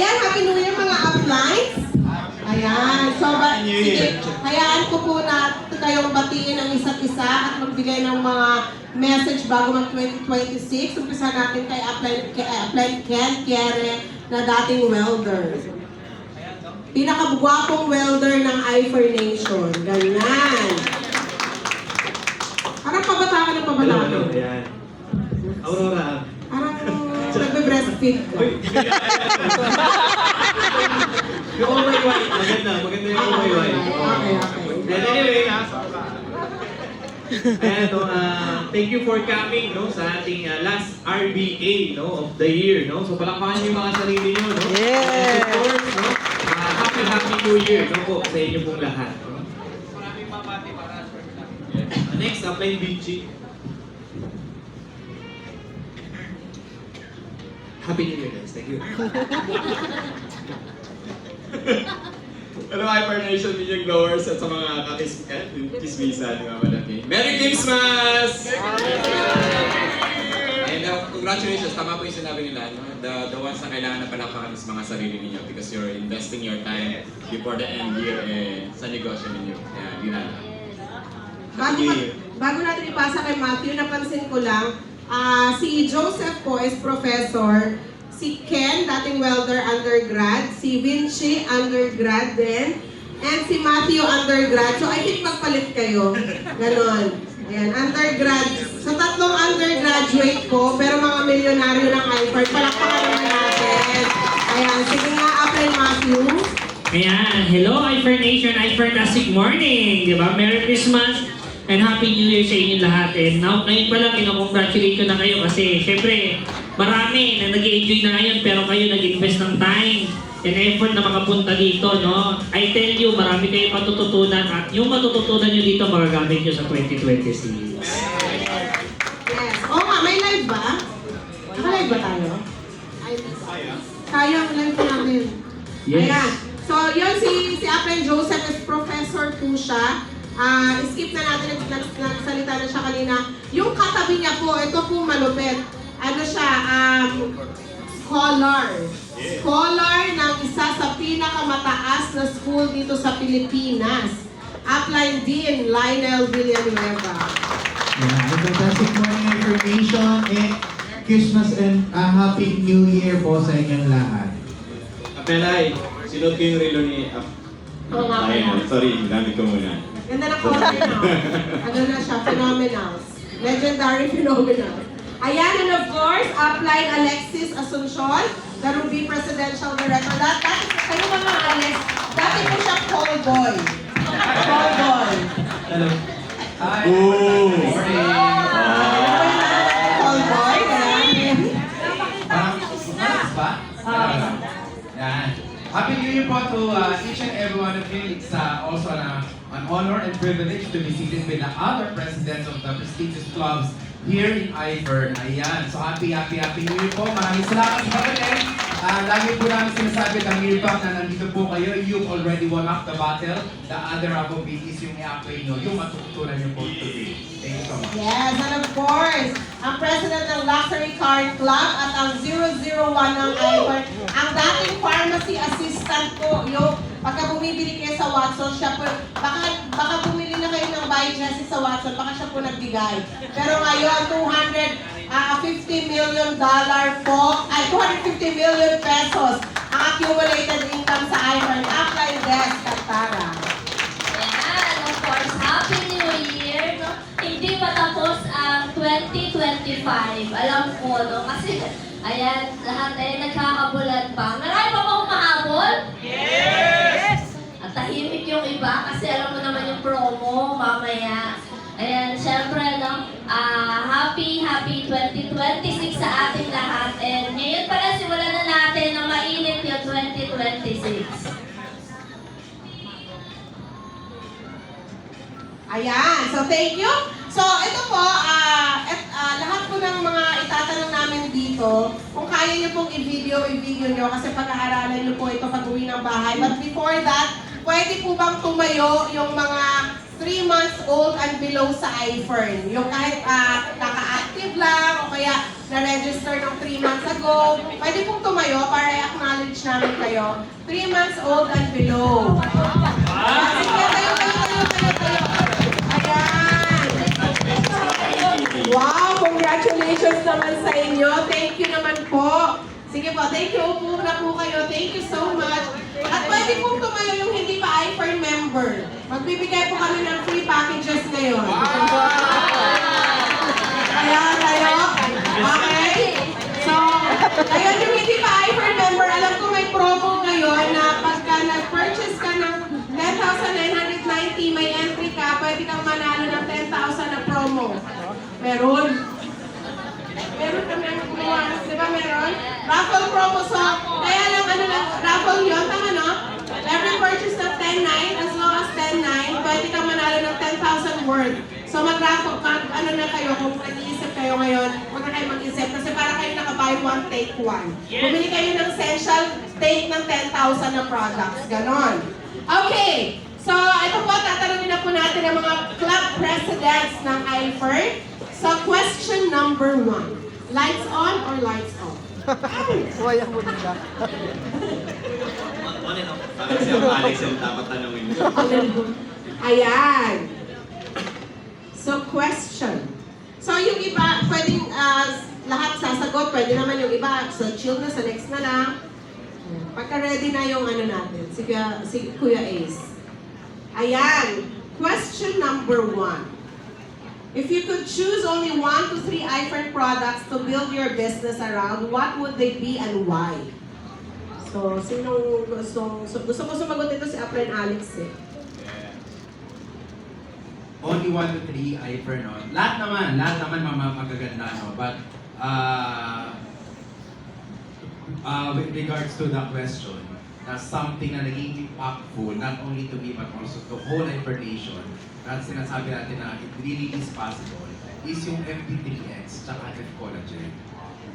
Ayan, Happy New Year mga uplines. Ayan, so sige, hayaan ko po na kayong batiin ang isa't isa at magbigay ng mga message bago mag 2026. Umpisa natin kay upline Ken Kiere na dating welder. Pinakabugwapong welder ng IFER Nation. Ganyan. Parang pabata ka ng pabata. Ayan. Aurora. Parang nagbe-breastfeed ka. Yung umay-way. Maganda yung umay-way. Okay. And anyway, ayan, thank you for coming sa ating last RBA of the year. So palakpakan niyo yung mga sarili niyo. And of course, happy New Year po sa inyo pong lahat. Maraming mamati para sa next, apply Vinci. Happy New Year, guys. Thank you. Hello, IFER Nation, Media Glowers, at sa mga kakismisan, mga malaki. Merry Christmas! And congratulations, tama po yung sinabi nila, no? The ones na kailangan na palakpakan is mga sarili ninyo because you're investing your time before the end year sa negosyo ninyo. Kaya, yun na. Bago natin ipasa kay Matthew, napansin ko lang, si Joseph po is professor, si Ken, dating welder undergrad, si Vinci undergrad din, and si Matthew undergrad. So I think magpalit kayo. Ganon. Ayan, undergrad. So tatlong undergraduate po, pero mga milyonaryo ng IFER. Palakpakan naman natin. Ayan, sige nga, apply Matthew. Ayan, hello IFER Nation, IFER Tasik Morning! Diba? Merry Christmas and Happy New Year sa inyong lahat. And now, ngayon pa lang, congratulate ko na kayo kasi syempre, marami na nag-enjoy na ngayon pero kayo nag-invest ng time and effort na makapunta dito, no? I tell you, marami kayong matututunan at yung matututunan nyo dito, magagamit nyo sa 2026. Yes. Oo nga, may live ba? Naka-live ba tayo? Kaya ang live ko namin. Yes. Ayan. So, yun si Apren Joseph is professor po siya. Skip na natin, nagsalita na siya kanina. Yung katabi niya po, ito po malupit. Ano siya, scholar. Scholar ng isa sa pinakamataas na school dito sa Pilipinas. Upline Dean Lionel Villanueva. Yeah, fantastic morning information and Christmas and Happy New Year po sa inyong lahat. Apelay, sinod ko yung relo ni Oo nga pala. sorry, gamit ko muna. Ganda na color na. Ano na siya, phenomenals. Legendary phenomenals. Ayan, and of course, upline Alexis Asuncion, the Ruby Presidential Director. Kayo mga Alex, dati po siya call boy. Call boy. Hello. Hi. Ooh. Call boy, ayan. Yan. Happy New Year po to each and every one of you. It's also an honor and privilege to be seated with the other presidents of the prestigious clubs here in IFER. Ayan. So happy New Year po. Maraming salamat sa pagkain. Lagi po namin sinasabi ng year back na nandito po kayo. You've already won up the battle. The other half of it is yung i-apply nyo, yung matututunan nyo po today. Thank you so much. Yes, and of course, ang president ng Luxury Car Club at ang 001 ng IFER, ang dating pharmacy assistant po, yung pagka bumibili kayo sa Watson, siya po, baka bumili na kayo ng buy Jessie sa Watson, baka siya po nagbigay. Pero ngayon, $250 million po, ay 250 million pesos ang accumulated income sa IFER. Apply Des Cantara. Ayan, of course, Happy New Year, no? Hindi pa tapos ang 2025. Alam ko, no? Kasi, ayan, lahat ay nagkakabulan pa. Marami pa ba humahabol? Yes! At tahimik yung iba kasi alam mo naman yung promo mamaya. Ayan, syempre, no? Happy 2026 sa ating lahat. And ngayon pala, simulan na natin na mainit yung 2026. Ayan, so thank you. So ito po, lahat po ng mga itatanong namin dito, kung kaya nyo pong i-video nyo kasi pag-aaralan nyo po ito pag-uwi ng bahay. But before that, pwede po bang tumayo yung mga 3 months old and below sa IFER? Yung kahit kaka-active inactive lang o kaya na-register ng 3 months ago, pwede pong tumayo para i-acknowledge namin kayo. 3 months old and below. Sige, tayo. Ayan. Wow, congratulations naman sa inyo. Thank you naman po. Sige po, thank you. Upo na po kayo. Thank you so much. At pwede pong tumayo yung hindi pa iFern member. Magbibigay po kami ng free packages ngayon. Ayan, tayo. Okay? So, ayun yung hindi pa iFern member, alam ko may promo ngayon na pagka nag-purchase ka ng 10,990, may entry ka, pwede kang manalo ng 10,000 na promo. Meron kami ang gumawa. Di ba meron? Raffle promo. So, kaya lang raffle yun. Tama no? Every purchase of 10,900, as long as 10,900, pwede kang manalo ng 10,000 worth. So, mag-raffle, na kayo, kung nag-iisip kayo ngayon, huwag na kayo mag-isip. Kasi para kayo naka-buy one, take one. Bumili kayo ng essential, take ng 10,000 na products. Ganon. Okay. So, ito po, tatanungin na po natin ang mga club presidents ng iFern. So, question number 1. Lights on or lights off? Wayang mo nila. Parang si Alex yung dapat tanongin mo. Ayan. So, question. So, yung iba, pwedeng lahat sasagot. Pwede naman yung iba. So, chill na, sa next na lang. Pagka ready na yung ano natin, si Kuya Ace. Ayan. Question number 1. If you could choose only 1 to 3 iFern products to build your business around, what would they be and why? So, sinong gusto ko sumagot ito si Apren Alex eh. Only 1 to 3 iFern, no? Lahat naman magaganda, no? But, with regards to the question, that's something na naging impactful, not only to me, but also to whole iFern Nation, at sinasabi natin na it really is possible, is yung FB3X, tsaka F-Collagen.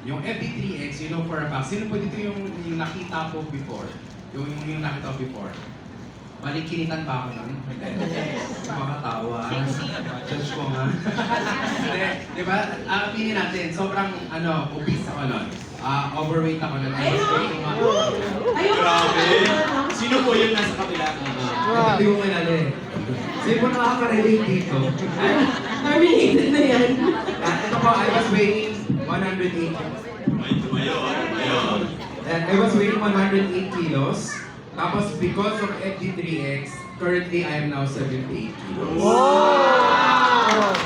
Yung FB3X, you know for a fact, sino po dito yung nakita po before? Yung nakita ko before? Malikinitan ba ako nun? Makatawa. Judge ko nga. Di ba? Pinin natin, sobrang obese ako nun. Overweight ako nun. Ayun! Sino po yung nasa kabila? Hindi ko kilala eh. Sino po nakaka-relate dito? Terminated na yan. Ito po, I was weighing 108. I was weighing 108 kilos. Tapos because of FG3X, currently I am now 78 kilos.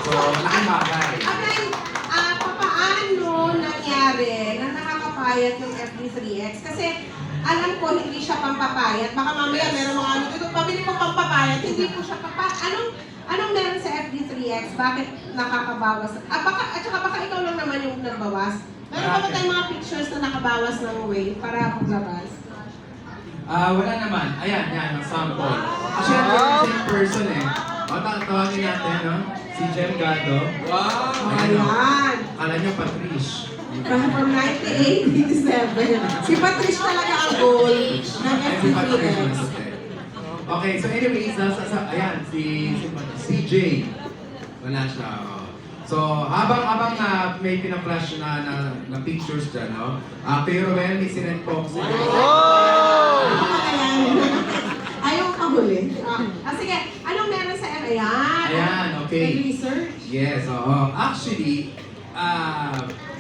So, laking bagay. Okay, papaano nangyari na nakakapayat yung FD3X? Kasi alam ko hindi siya pampapayat. Baka mamaya meron mga ito, pabili mo pampapayat, hindi po siya papayat. Anong meron sa FD3X? Bakit nakakabawas? At saka baka ikaw lang naman yung nagbawas. Meron ba tayong mga pictures na nakabawas ng weight para paglabas? Wala naman. Ayan, yan, ang sample. Actually, I'm the same person eh. Tawagin natin, no? Si Jem Gado. Wow! Ayan! Kala nyo, Patrice. From 1987. Si Patrice talaga ang goal ng Si Patrice. FD3X. Okay, so anyways, ayan, si CJ. Wala siya. So, habang may pina-flash na pictures dyan, no? Pero well, may sinend po ako sa inyo. Ayaw ka huli. Sige, anong meron sa ayan? Ayan, okay. Research? Yes, oo. Actually,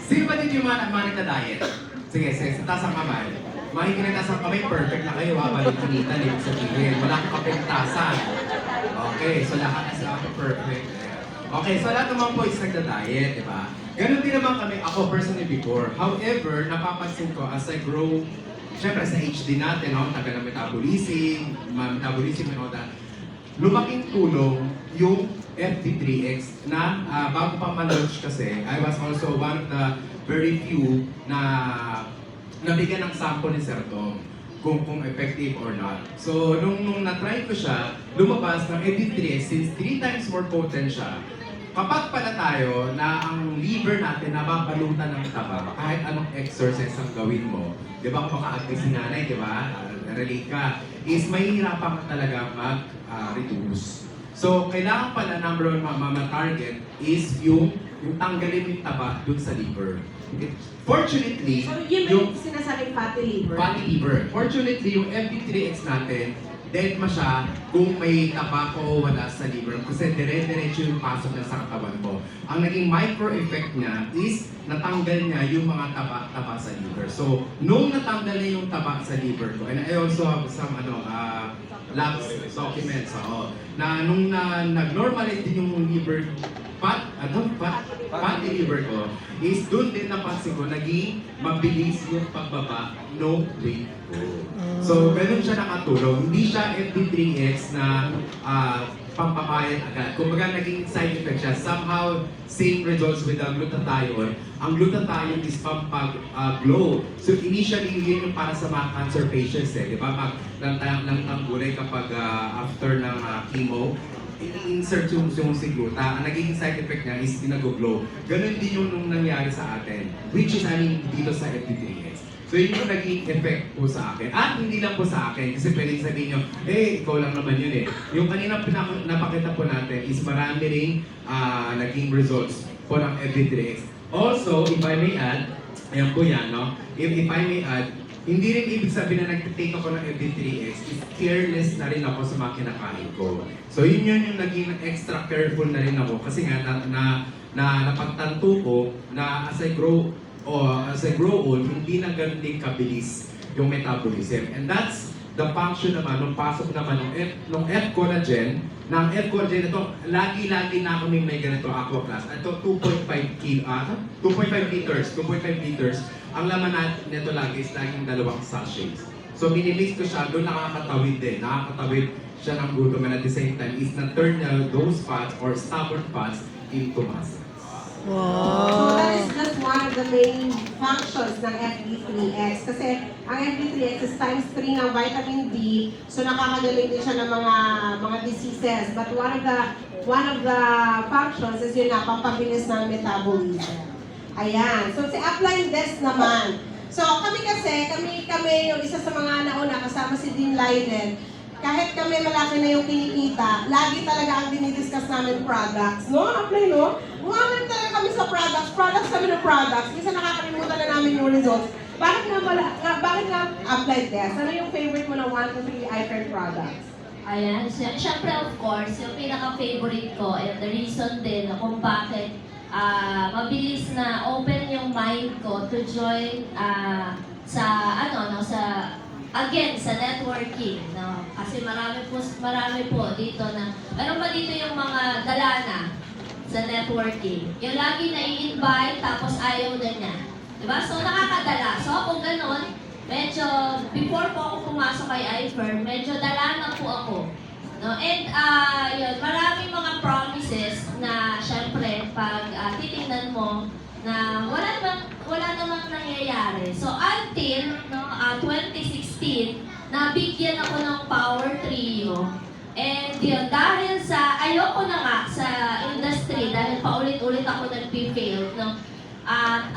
sino ba dito yung manik na diet? Sige, sa taas ang kamay. Mahikin na taas ang kamay, perfect na kayo. Balik-kinitan, ibig sabihin. Wala kang kapintasan. Okay, so lahat is perfect. Okay, so lahat naman po is nagda-diet, di ba? Ganun din naman kami, ako personally before. However, napapansin ko as I grow, syempre sa age din natin, no? Tagal na metabolism and all that. Lumaking tulong yung FD3X na bago pa man-launch kasi, I was also one of the very few na nabigyan ng sample ni Sir Tom kung effective or not. So, nung na-try ko siya, lumabas ng FD3X since 3 times more potent siya. Kapag pala tayo na ang liver natin nababalutan ng taba, kahit anong exercise ang gawin mo, di ba kung maka-active si nanay, di ba? Relate ka, is mahihirapan ka talaga mag-reduce. So, kailangan pala number 1 ma-target is yung yung tanggalin yung taba dun sa liver. Fortunately, So, yun ba yung sinasabing fatty liver? fatty liver. Fortunately, yung MD3X natin, dead ma siya kung may tabako o wala sa liver kasi dire-diretso yung pasok niya sa katawan ko. Ang naging micro-effect niya is natanggal niya yung mga taba sa liver. So, nung natanggal niya yung taba sa liver ko, and I also have some labs documents na nung nag-normalize din yung liver fatty liver ko, is dun din napansin ko, naging mabilis yung pagbaba no weight ko. So, ganun siya nakatulong. Hindi siya FD3X na pampapayat agad. Kumbaga, naging side effect siya. Somehow, same results with the glutathione. Ang glutathione is pampag-glow. So, initially, yun yung para sa mga cancer patients di ba? Pag lang gulay kapag after ng chemo, i-insert yung si gluta. Ang naging side effect niya is pinag-glow. Ganun din yung nung nangyari sa atin. Which is, dito sa FD3X. So yun yung naging effect po sa akin. At hindi lang po sa akin, kasi pwedeng sabihin nyo, ikaw lang naman yun Yung kanina napakita po natin is marami ring naging results po ng FD3X. Also, if I may add, ayan po yan, no? If I may add, hindi rin ibig sabihin na nag-take ako ng FD3X is careless na rin ako sa mga kinakain ko. So yun yung naging extra careful na rin ako kasi nga napagtanto ko na as I grow old, hindi na ganun din kabilis yung metabolism. And that's the function naman, nung pasok naman ng F-collagen, ng F-collagen ito, lagi-lagi na ako may ganito Aqua Plus. Ito 2.5 liters. Ang laman nito lagi is laging 2 sachets. So minimix ko siya, doon nakakatawid din. Nakakatawid siya ng gutom and at the same time is na-turn those fats or stubborn fats into muscle. So that is just one of the main functions ng FD3X. Kasi ang FD3X is times 3 ng vitamin D. So nakakagaling din siya ng mga diseases. But one of the functions is yun na, pampabilis ng metabolism. Ayan. So si Upline Desk naman. So kami yung isa sa mga nauna kasama si Dean Leiden. Kahit kami malaki na yung kinikita, lagi talaga ang dinidiscuss namin products. No? Apply, no? Bumaman talaga kami sa products. Products kami ng products. Minsan nakakalimutan na namin yung results. Bakit nga Apply Test? Ano yung favorite mo na 1 to 3 iFair products? Ayan, syempre of course, yung pinaka-favorite ko and the reason din kung bakit mabilis na open yung mind ko to join sa networking, no? Kasi marami po dito na, meron ba dito yung mga dalana sa networking? Yung lagi na i-invite tapos ayaw na niya. Diba? So nakakadala. So ako ganun, medyo, before po ako pumasok kay iFirm, medyo dalana po ako. No? And yun, maraming mga promises na syempre pag titingnan mo na wala namang nangyayari. So until 2016, nabigyan ako ng Power Trio. And yun, dahil sa ayoko na nga sa industry, dahil paulit-ulit ako nag-fail, no? At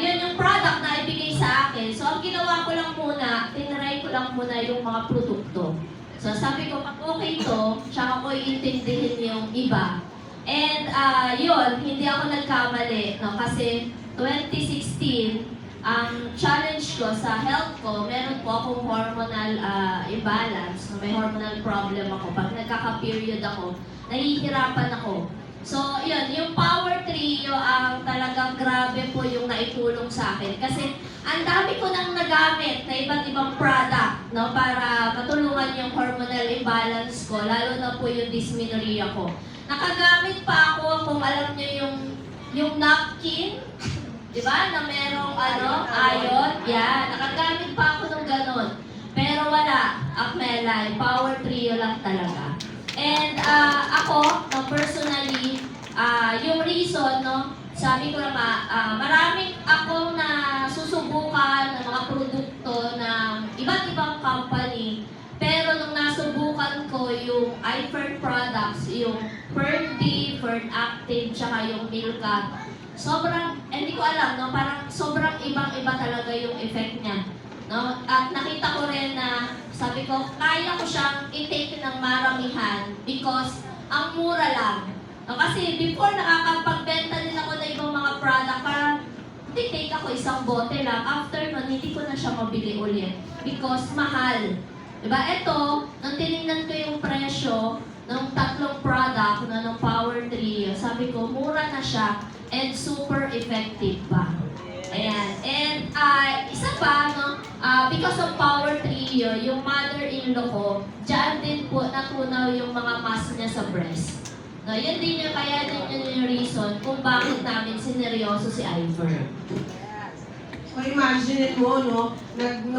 yun yung product na ibigay sa akin. So ang ginawa ko lang muna, tinry ko lang muna yung mga produkto. So sabi ko, pag okay to, tsaka ko iintindihin yung iba. And yun, hindi ako nagkamali, no? Kasi 2016, ang challenge ko sa health ko, meron po akong hormonal imbalance, no? May hormonal problem ako. Pag nagkaka-period ako, nahihirapan ako. So, yun, yung Power Trio ang talagang grabe po yung naitulong sa akin. Kasi ang dami ko nang nagamit na iba't ibang product, no, para matulungan yung hormonal imbalance ko, lalo na po yung dysmenorrhea ko. Nakagamit pa ako, kung alam niyo yung napkin, di ba, na merong iron, yan, nakagamit pa ako ng ganun. Pero wala, Acmelai, Power Trio lang talaga. And ako, personally, yung reason, no, sabi ko naman, maraming akong nasusubukan ng mga produkto ng iba't ibang company. Pero nung nasubukan ko yung iFern products, yung Fern D, Fern Active, tsaka yung Milka, sobrang, hindi ko alam, no, parang sobrang ibang-iba talaga yung effect niya. No? At nakita ko rin na, sabi ko, kaya ko siyang i-take ng maramihan because ang mura lang. No, kasi before nakakapagbenta din ako ng ibang mga product, parang take ako isang bote lang. After nun, hindi ko na siya mabili ulit because mahal. Diba? Ito, nung tinignan ko yung presyo ng tatlong product na ng Power Trio, sabi ko, mura na siya and super effective pa. Ayan. And isa pa, no, because of Power Trio, yung mother-in-law ko, dyan din po natunaw yung mga mask niya sa breast. No, yun din yung kaya din yun yung reason kung bakit namin sineryoso si Ivor. So imagine mo, no,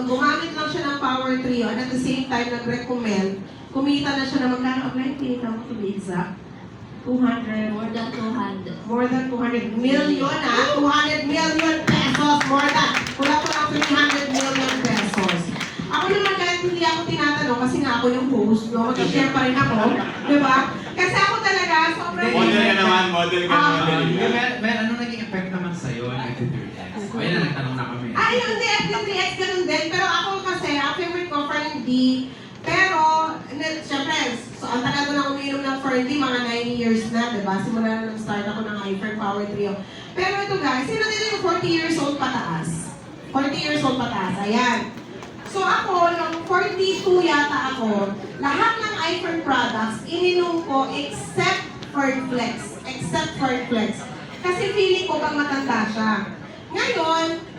gumamit lang siya ng Power Trio and at the same time nag-recommend, kumita na siya na magkano online, kinita mo to be exact? 200. More than 200. More than 200 million, 200 million pesos, more than. Wala po lang 300 million pesos. Ako naman kahit hindi ako tinatanong kasi nga ako yung host, no? Mag-share pa rin ako, di ba? Kasi ako talaga, sobrang... Model ka naman, model ka naman. Mel, ano naging effect naman sa'yo ng FB3X? O yan na, nagtanong na kami. Yung hindi, FB3X ganun din. Pero ako kasi, ang favorite ko, Ferndi. Pero, syempre, so, ang tagal ko na umiinom ng Ferndi, mga 9 years na, diba? Simula na nag-start ako ng Hyper Power Trio. Pero ito guys, sino dito yung 40 years old pataas? 40 years old pataas, ayan. So ako, nung 42 yata ako, lahat ng Hyper products, ininom ko except Fernflex. Except Fernflex. Kasi feeling ko pag matanda siya. Ngayon,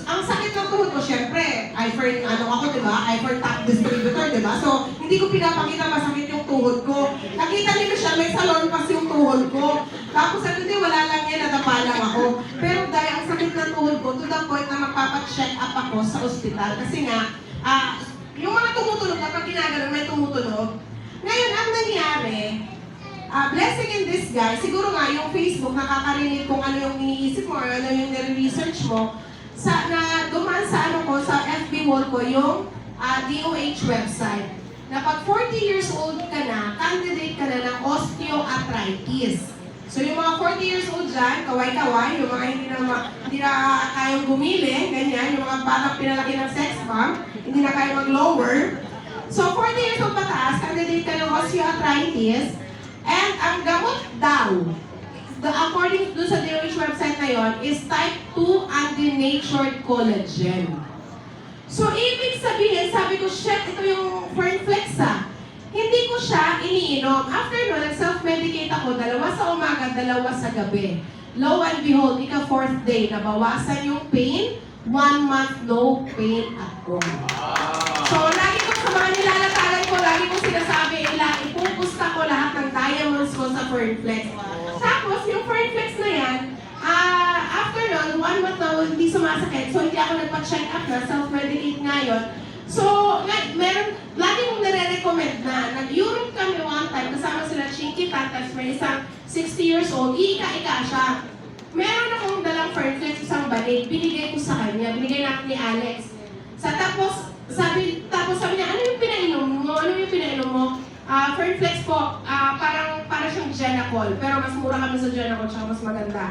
ang sakit ng tuhod ko, syempre, ako, diba? Top distributor, diba? So, hindi ko pinapakita masakit yung tuhod ko. Nakita niyo siya, may salon kasi yung tuhod ko. Tapos sabi ko, wala lang yan, nadapa lang ako. Pero dahil ang sakit ng tuhod ko, to the point na magpapacheck up ako sa ospital. Kasi nga, yung mga tumutunog, kapag ginaganon, may tumutunog. Ngayon, ang nangyari, blessing in disguise, siguro nga yung Facebook nakakarinig kung ano yung iniisip mo or ano yung nire-research mo, na dumaan sa sa FB wall ko yung DOH website. Na pag 40 years old ka na, candidate ka na ng osteoarthritis. So yung mga 40 years old dyan, kaway-kaway, yung mga hindi na kayang gumili, ganyan, yung mga batang pinalaki ng sex bomb, hindi na kayang mag-lower. So 40 years old pataas, candidate ka ng osteoarthritis, and ang gamot daw, according to sa DOH website na yon, is type 2 undenatured collagen. So, ibig sabihin, sabi ko, shit, ito yung Fernflex Hindi ko siya iniinom. After no, nag-self-medicate ako, 2 sa umaga, 2 sa gabi. Lo and behold, ika-4th day, nabawasan yung pain, 1 month no pain at all. So, lagi ko sa mga nilalatagan ko, lagi ko sinasabi, ipupusta ko lahat ng diamonds ko sa Fernflex. Tapos, yung Fernflex na yan, after nun, 1 month na hindi sumasakit, so hindi ako nagpa-check up na, self-medicate nga yun. So, lagi kong nare-recommend na, nag-Europe kami one time, kasama sila Chinky Tatas, may isang 60 years old, iika-ika siya. Meron akong dalang Fernflex, isang banig, binigay ko sa kanya, binigay natin ni Alex. Tapos sabi niya, ano yung pinainom mo? Fernflex po, para siyang Genacol, pero mas mura kami sa Genacol, tsaka mas maganda.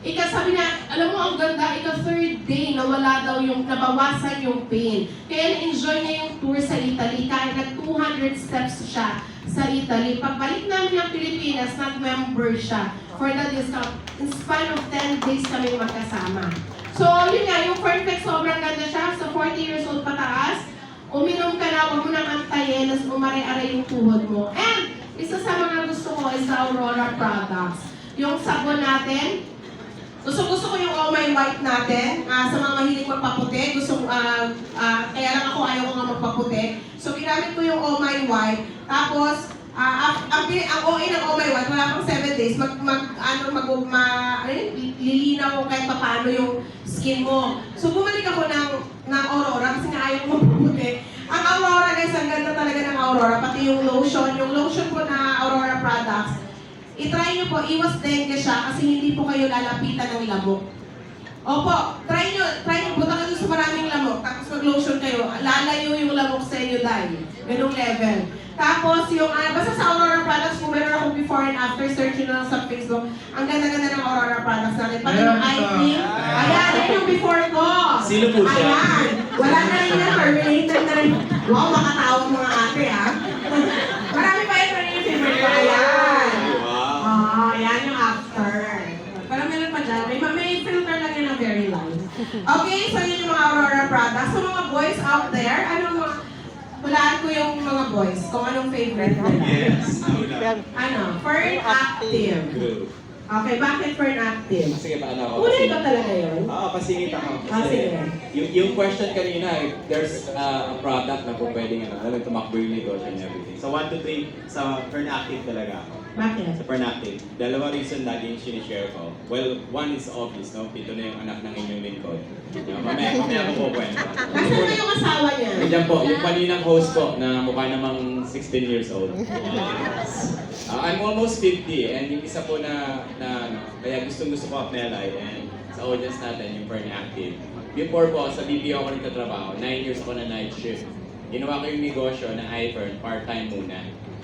Sabi niya, alam mo ang ganda, 3rd day, nawala daw nabawasan yung pain. Kaya na-enjoy niya yung tour sa Italy, kahit nag 200 steps siya sa Italy. Pagbalik namin ng Pilipinas, nag-member siya for the discount. In span of 10 days kami magkasama. So, yun nga, yung Fernflex sobrang ganda siya, sa 40 years old pataas. Uminom ka na, huwag mo nang antayin, nas umare-are yung tuhod mo. And, isa sa mga gusto ko is the Aurora products. Yung sabon natin, gusto ko yung Oh My White natin. Sa mga mahilig magpaputi, kaya lang ako ayaw ko nga magpaputi. So, ginamit ko yung Oh My White. Tapos, ang OA ng Oh My White, wala pang 7 days, lilinaw ko kahit paano yung skin mo. So, bumalik ako ng Aurora kasi nga ayaw ko magpaputi. Ang Aurora guys, ang ganda talaga ng Aurora, pati yung lotion po na Aurora products. I-try nyo po, iwas dengue siya kasi hindi po kayo lalapitan ng lamok. Opo, try nyo, punta kayo sa maraming lamok, tapos mag-lotion kayo, lalayo yung lamok sa inyo dahil, ganung level. Tapos yung, basta sa Aurora products, kung meron akong before and after, search nyo na lang sa Facebook, ang ganda-ganda ng Aurora products natin. Pati yung eye cream, ayan, yun yung before ko. Sino po siya? Ayan, wala na rin na, terminated na rin. Wow, makatawag mga ate, Marami pa yung favorite ko, ayan. Okay, so yun yung mga Aurora products. So mga boys out there, hulaan ko yung mga boys, kung anong favorite nila. Yes. Fern Active. True. Okay, bakit Fern Active? Sige ba, ano? Kulay ba talaga yun? Oo, pasingit ako. Ah, sige. Yung question kanina, there's a product na po pwedeng tumakbo yung negosyo and everything. So 1 to 3 sa Fern Active talaga ako. Bakit? Sa Fern Active, dalawa reason lagi yung sinishare ko. Well, one is obvious, no? Pito na yung anak ng inyong lingkod. Mamaya ko po kwento. Nasaan na yung asawa niya? Nandiyan po, yung kaninang host ko na mukha namang 16 years old. I'm almost 50 and yung isa po na kaya gusto ko apply and sa audience natin yung Fern Active. Before po, sa BPO ako nagtatrabaho, 9 years ako na night shift. Ginawa ko yung negosyo na iFern, part-time muna.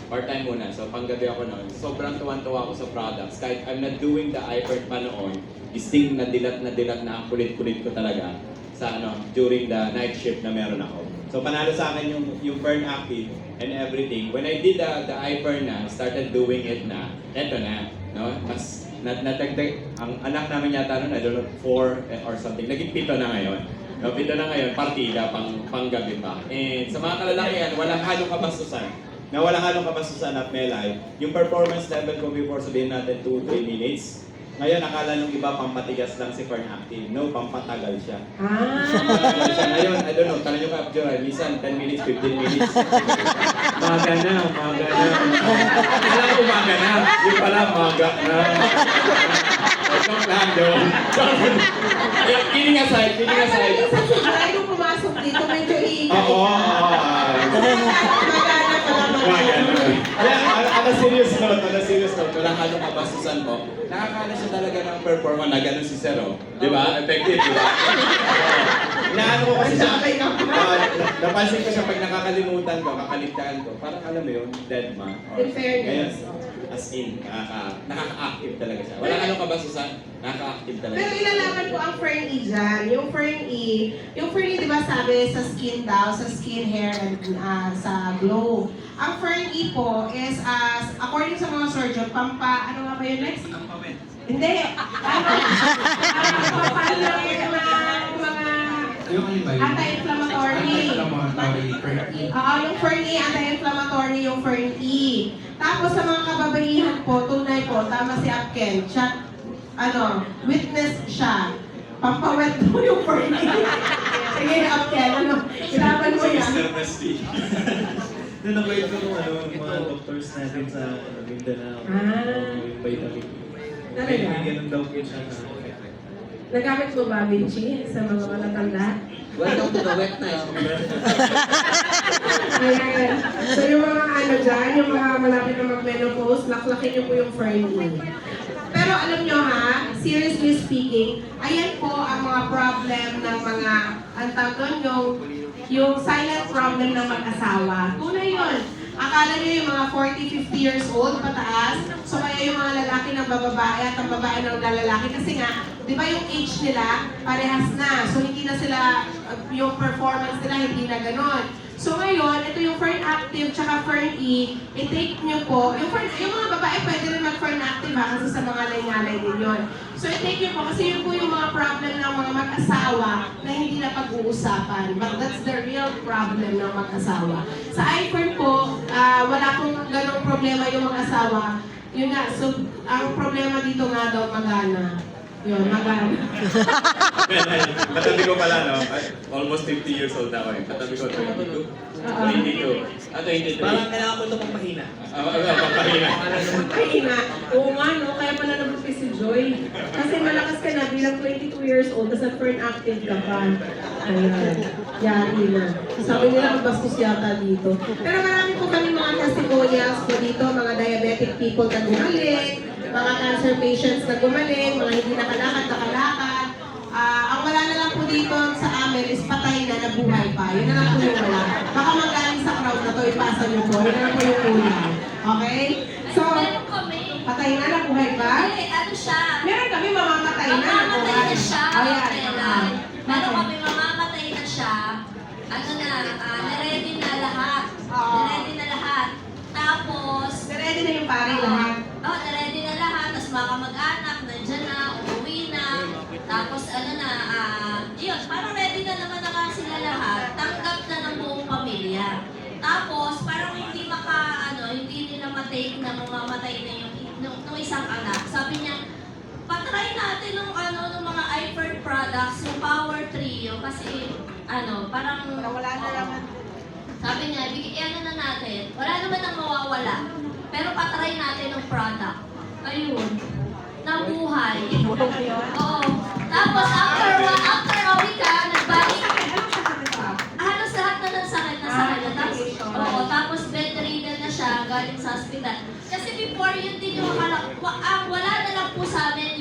Part-time muna, so panggabi ako noon. Sobrang tuwan-tuwa ako sa products. Kahit I'm not doing the iFern pa noon, isting na dilat na ang kulit-kulit ko talaga sa during the night shift na meron ako. So panalo sa akin yung Fern Active and everything. When I did the iFern na, started doing it na, eto na, no? Mas natagdag, ang anak namin yata noon, I don't know, 4 or something. Naging 7 na ngayon. No, 7 na ngayon, partida, panggabi pa. And sa mga kalalakihan, walang halong kabastusan. Na walang halong kabastusan at Melay. Yung performance level ko before, sabihin natin 2-3 minutes. Ngayon, akala nung iba, pampatigas lang si Fern Active. No, pampatagal siya. Pampatagal siya. Ngayon, I don't know, tanong nyo ka, Abjura, minsan 10 minutes, 15 minutes. Umaga na. Alam ko umaga na. Yung pala, umaga na. Joke lang, joke. Kidding aside. Minsan si Jai nung pumasok dito, medyo iingay. Oo. Serious note, walang halong kabastusan mo. Nakakala siya talaga ng performance na gano'n si Zero. Di ba? Effective, di ba? Inaano ko kasi siya, napansin ko siya pag nakakalimutan ko, kakaligtaan ko, parang alam mo yun, dead ma. In fairness. Ngayon, as in, nakaka-active talaga siya. Walang halong kabastusan, nakaka-active talaga Pero siya. ilalaman ko ang Fern E dyan. Yung Fern E, di ba sabi sa skin daw, sa skin, hair, and sa glow. Ang Fern E po is, according sa mga surgeon, ano nga ba yun next? Hindi. Pampano yung mga Yung ano ba yun? anti-inflammatory. Anti-inflammatory, Fern E. Yung Fern E, anti-inflammatory yung Fern E. Tapos sa mga kababaihan po, tunay po, tama si Apken, siya, witness siya. Pampawet mo yung Fern E. Sige, Apken, ilaban mo yan. Doon na-wait ko yung mga doctors natin sa Mindanao. Yung vitamin E. Talaga? May ganun daw po siya na Nagamit mo ba, Vinci, sa mga matatanda? Welcome to the wet night. Ayan. So yung mga dyan, yung mga malapit na mag-menopause, laklakin niyo po yung Fern E. Pero alam nyo ha, seriously speaking, ayan po ang mga problem ng mga, ang tawag doon, yung silent problem ng mag-asawa. Tunay yun. Akala nyo yung mga 40, 50 years old, pataas, so kaya yung mga lalaki ng bababae at ang babae ng lalaki. Kasi nga, di ba yung age nila, parehas na. So hindi na sila, yung performance nila hindi na ganon. So ngayon, ito yung Fern Active tsaka Fern E, i-take nyo po. Yung mga babae pwede rin mag-Fern Active ha, kasi sa mga lay-nalay din yun. So i-take nyo po, kasi yun po yung mga problem ng mga mag-asawa na hindi na pag-uusapan. But that's the real problem ng mag-asawa. Sa iFern po, wala pong ganong problema yung mag-asawa. Yun nga, so ang problema dito nga daw magana. Yun, magana. Katabi ko pala, no? Almost 50 years old ako eh. Katabi ko 22. 22. 23. parang kailangan mo ito pagpahina. Pagpahina. Mahina. Oo nga, no? Kaya pala nabukti si Joy. Kasi malakas ka na bilang 22 years old, tapos Fern Active ka pa. Ayan. Yari na. Sabi nila magbastos yata dito. Pero marami po kami mga testimonials po dito, mga diabetic people na gumaling, mga cancer patients na gumaling, mga hindi nakalakad. Ang wala na lang po dito sa amin is patay na nabuhay pa. Yun na lang po yung wala. Baka magaling sa crowd na to, ipasa niyo po. Yun na lang po yung kulang. Okay? So, Meron kami. patay na, nabuhay ba? Ano siya? Meron kami mamamatay na. Mamamatay na siya. Ayan. Kailan? Meron kami mamamatay na siya. Naready na lahat. Naready na lahat. Tapos, Ready na yung pare lahat. naready na lahat. Tapos mga kamag-anak, nandiyan na, uuwi na. Tapos mistake na mamamatay na nung isang anak. Sabi niya, patry natin nung mga iPhone products, yung Power Trio, kasi parang Wala na naman. sabi niya, bigyan na natin. Wala naman ang mawawala. Pero patry natin ng product. Ayun. Nabuhay. Oo. Tapos after a week, nagbalik. Halos lahat na ng sakit na sa kanya. Tapos bedridden na siya galing sa hospital. Kasi before yun din yung wala na lang po sa amin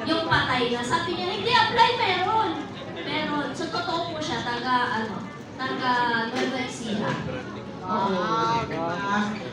yung patay na. Sabi niya, hindi apply, meron. So totoo po siya, taga Nueva Ecija.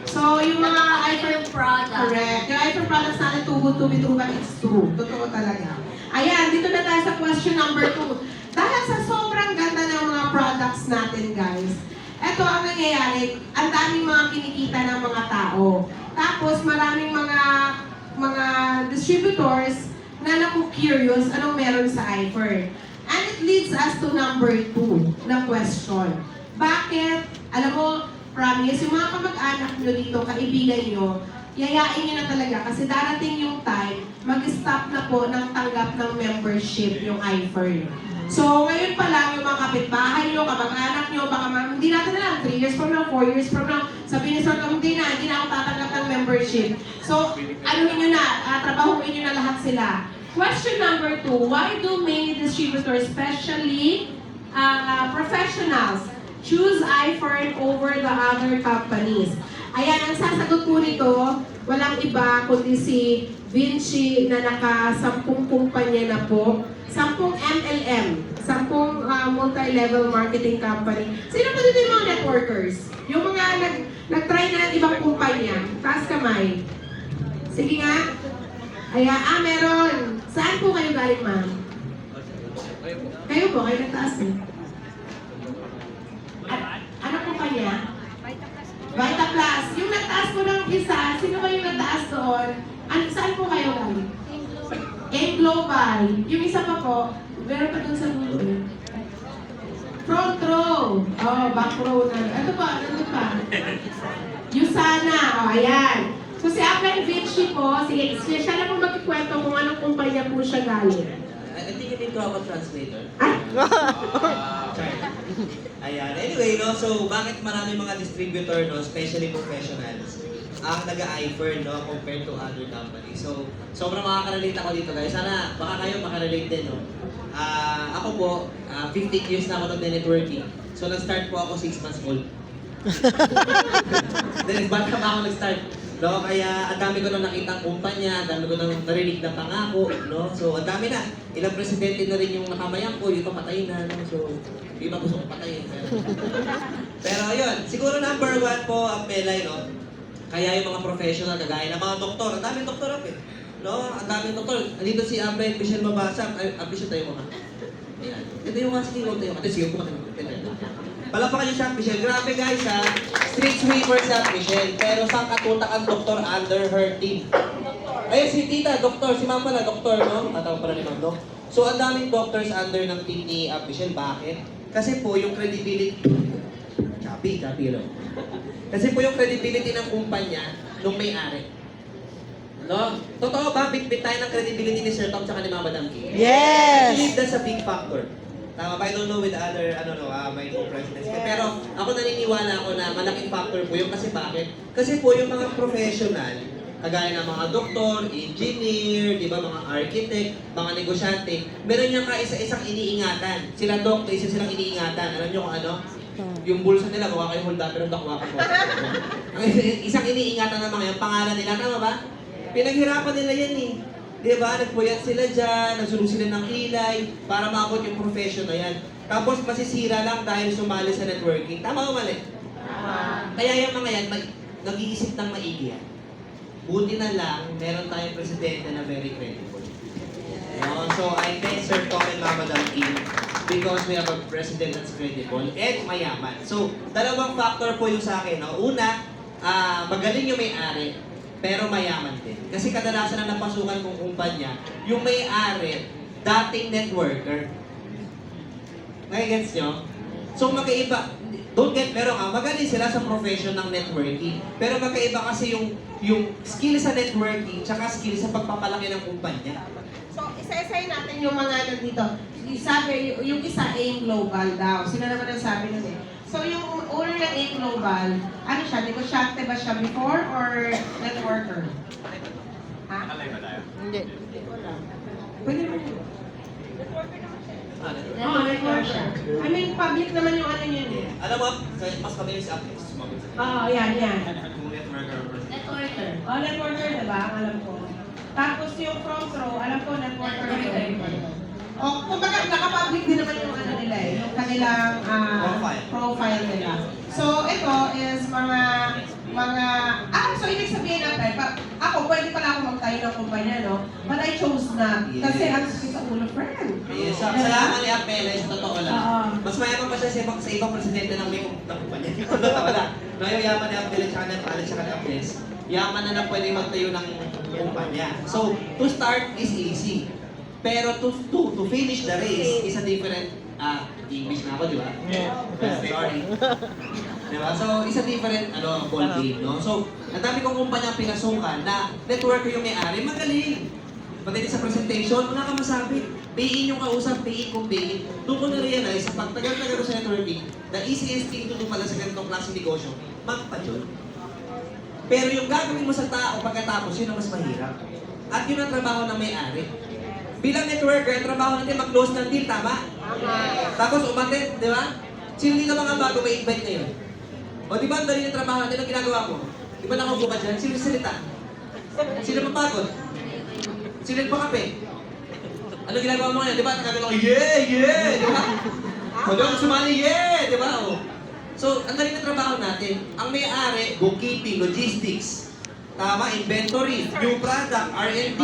So, yung mga iPhone product. correct. Yung iPhone products natin, tubo-tubi-tubi, it's true. Totoo talaga. Ayan, dito na tayo sa question number 2. Dahil sa sobrang ganda ng mga products natin, guys, eto ang nangyayari, ang daming mga kinikita ng mga tao. Tapos, maraming mga distributors na naku-curious anong meron sa iPhone. And it leads us to number 2 na question. Bakit, alam mo, promise, yung mga kamag-anak nyo dito, kaibigan nyo, yayain nyo na talaga kasi darating yung time, mag-stop na po ng tanggap ng membership yung iFern. So, ngayon pa lang yung mga kapitbahay nyo, kamag-anak nyo, baka hindi natin alam, 3 years from now, 4 years from now, sabihin nyo sa hindi na ako tatanggap ng membership. So, anuhin nyo na, trabahuin nyo na lahat sila. Question number 2, why do many distributors, especially professionals, choose iFern over the other companies? Ayan, ang sasagot po nito, walang iba kundi si Vinci na naka-10 kumpanya na po, 10 MLM, 10 multi-level marketing company. Sino pa dito yung mga networkers? Yung mga nag-try na ng ibang kumpanya. Taas kamay. Sige nga. Ayan, meron. Saan po kayo galing, ma'am? Kayo po, kayo nagtaas eh. Ano po kanya? Vita Plus. Yung nagtaas po ng isa, sino ba yung nagtaas doon? Saan po kayo galing? M Global. Yung isa pa po, meron pa doon sa dulo eh. Front row. Oh, back row na. Ano pa? Ano pa? Yusana. Oh, ayan. So si Apple Vinci po, siya na po magkikwento kung anong kumpanya po siya galing. I think you need to have a translator. Ay! Ayan. Anyway, no, so bakit marami mga distributor, no, especially professionals, ang nag-iFern, no, compared to other companies. So, sobrang makaka-relate ako dito, guys. Sana baka kayo makarelate din, no. Ako po, 15 years na ako nag-networking. So, nag-start po ako 6 months old. Then, bata pa ako nag-start. No, kaya ang dami ko nang nakitang kumpanya, ang dami ko nang narinig na pangako, no? So, ang dami na. Ilang presidente na rin yung nakamayan ko, yung papatay na, no? So, hindi ba gusto kong patayin? Pero ayun, siguro number 1 po ang Pelay, no? Kaya yung mga professional, kagaya ng mga doktor, ang daming doktor up eh. No? Ang daming doktor. Andito si Abel Michelle Mabasa. Ay, Michelle tayo mo ka. Ayan. Ito yung mga sige, tayo. Ate, sige, kumatin. Palapakan niyo siya, Michelle. Grabe guys ha. Street sweeper siya, Michelle. Pero saan katutak ang doktor under her team? Ayun, si tita, doktor. Si mama na, doktor, no? Tatawag pala ni ma'am, no? So, ang daming doctors under ng team ni Michelle. Bakit? Kasi po, yung credibility... Chappy, no? Kasi po yung credibility ng kumpanya nung may-ari. No? Totoo ba? Bit tayo ng credibility ni Sir Tom tsaka ni Mama Madam King? Yes! I believe that's a big factor. Tama ba? I don't know with other, my co-presidents. Pero ako naniniwala ako na malaking factor po yun. Kasi bakit? Kasi po yung mga professional, kagaya ng mga doktor, engineer, di ba, mga architect, mga negosyante, meron niyang kaisa-isang iniingatan. Sila doktor, isa silang iniingatan. Alam niyo kung ano? Yung bulsa nila, gawa kayo hold up, pero gawa ka po. Isang iniingatan ng mga yan, pangalan nila, tama ba? Pinaghirapan nila yan eh. Di ba? Nagpuyat sila dyan, nagsulong sila ng kilay, para maabot yung profession na yan. Tapos masisira lang dahil sumali sa networking. Tama o mali? Kaya yung mga yan, nag-iisip ng maigi yan. Buti na lang, meron tayong presidente na very credible. No? So I thank Sir Tom and Mama Madam King because we have a president that's credible and mayaman. So, dalawang factor po yung sa akin. No? Una, magaling yung may-ari, pero mayaman din. Kasi kadalasan na napasukan kong kumpanya, yung may-ari, dating networker. Nagigets nyo? So, magkaiba. don't get me wrong, magaling sila sa profession ng networking. Pero magkaiba kasi yung skill sa networking tsaka skill sa pagpapalaki ng kumpanya. So, isa-isahin natin yung mga ano dito. Sabi, yung isa AIM Global daw. Sino naman ang sabi nun eh. So, yung owner ng AIM Global, ano siya? Negosyante ba siya before or networker? Ha? Hindi. Pwede naman yun. Oo, networker. I mean, public naman yung ano yun eh. Alam mo, mas mabilis updates. Oo, yan. Networker. Oh, networker, diba? Ang alam ko. Tapos yung front row, alam ko networker rin. O, kumbaga, nakapublic din naman yung ano nila eh, yung kanilang profile nila. So, ito is so ibig sabihin natin, ako, pwede pala ako magtayo ng kumpanya, no? But I chose not. Kasi ang sakit sa ulo, friend. Yes, sa yaman ni Apela, sa totoo lang. Oo. Mas mayaman pa siya sa ibang presidente ng may kumpanya. Wala. No, yung yaman ni Apela, tsaka ni Apela, tsaka ni Aples. Yaman na pwede magtayo ng kumpanya. So, to start is easy. Pero to finish the race is a different, English na ako, di ba? Sorry. Diba? So, is a different, ball game, no? So, ang dami kong kumpanya pinasukan na networker yung may-ari, magaling. Pati sa presentation, wala kang masabi. Payin yung kausap, payin kung payin. Doon ko na-realize, pag tagal-tagal sa networking, the easiest thing to do pala sa ganitong klase negosyo, magpa-join. Pero yung gagawin mo sa tao pagkatapos, yun ang mas mahirap. At yun ang trabaho ng may-ari. Bilang networker, ang trabaho natin mag-close ng deal, tama? Tapos umattend, di ba? Sino dito mga bago may invite ngayon? O di ba ang dali ng trabaho natin, ang ginagawa mo? Di ba nakaupo ka dyan? Sino salita? Sino mapagod? Sino nagpakape? Ano ginagawa mo ngayon? Di ba? Nakagano ko, yeah! Di ba? O di ba? Sumali, yeah! Di ba? O. So, ang dali ng trabaho natin. Ang may-ari, bookkeeping, logistics. Tama, inventory, new product, R&D.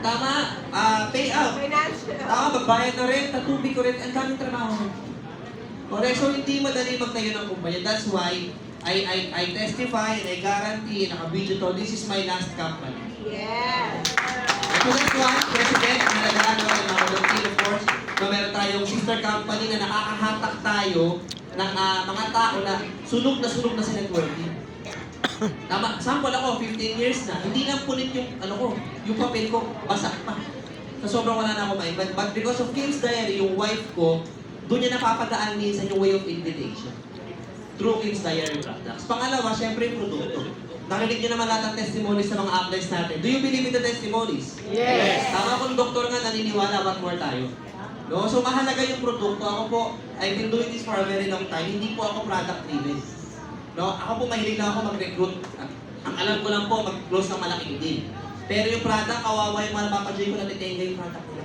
Tama, payout. Tama, magbayad na rent, tubig ko rent. Ang daming trabaho. Correct, so hindi madali magtayo ng kumpanya. That's why I testify and I guarantee, naka-video to, this is my last company. Yes. So that's why, President, nalagaan naman ng mga Philippine Force, na meron tayong sister company na nakakahatak tayo ng mga tao na sunog na sa networking. Tama, sample ako, 15 years na, hindi lang punit yung, yung papel ko, basak pa. So sobrang wala na ako ma-invite. But because of Kim's Diary, yung wife ko, doon niya napapadaan minsan yung way of invitation. Through Kim's Diary products. Pangalawa, syempre yung produkto. Narinig niyo naman lahat ng testimonies sa mga updates natin. Do you believe in the testimonies? Yes. Tama kung doktor nga naniniwala, what more tayo? No? So mahalaga yung produkto. Ako po, I've been doing this for a very long time. Hindi po ako product driven. No? Ako po mahilig na ako mag-recruit. Ang alam ko lang po, mag-close ng malaking deal. Pero yung product, kawawa yung mga napapadyoy ko na titenga yung product nila.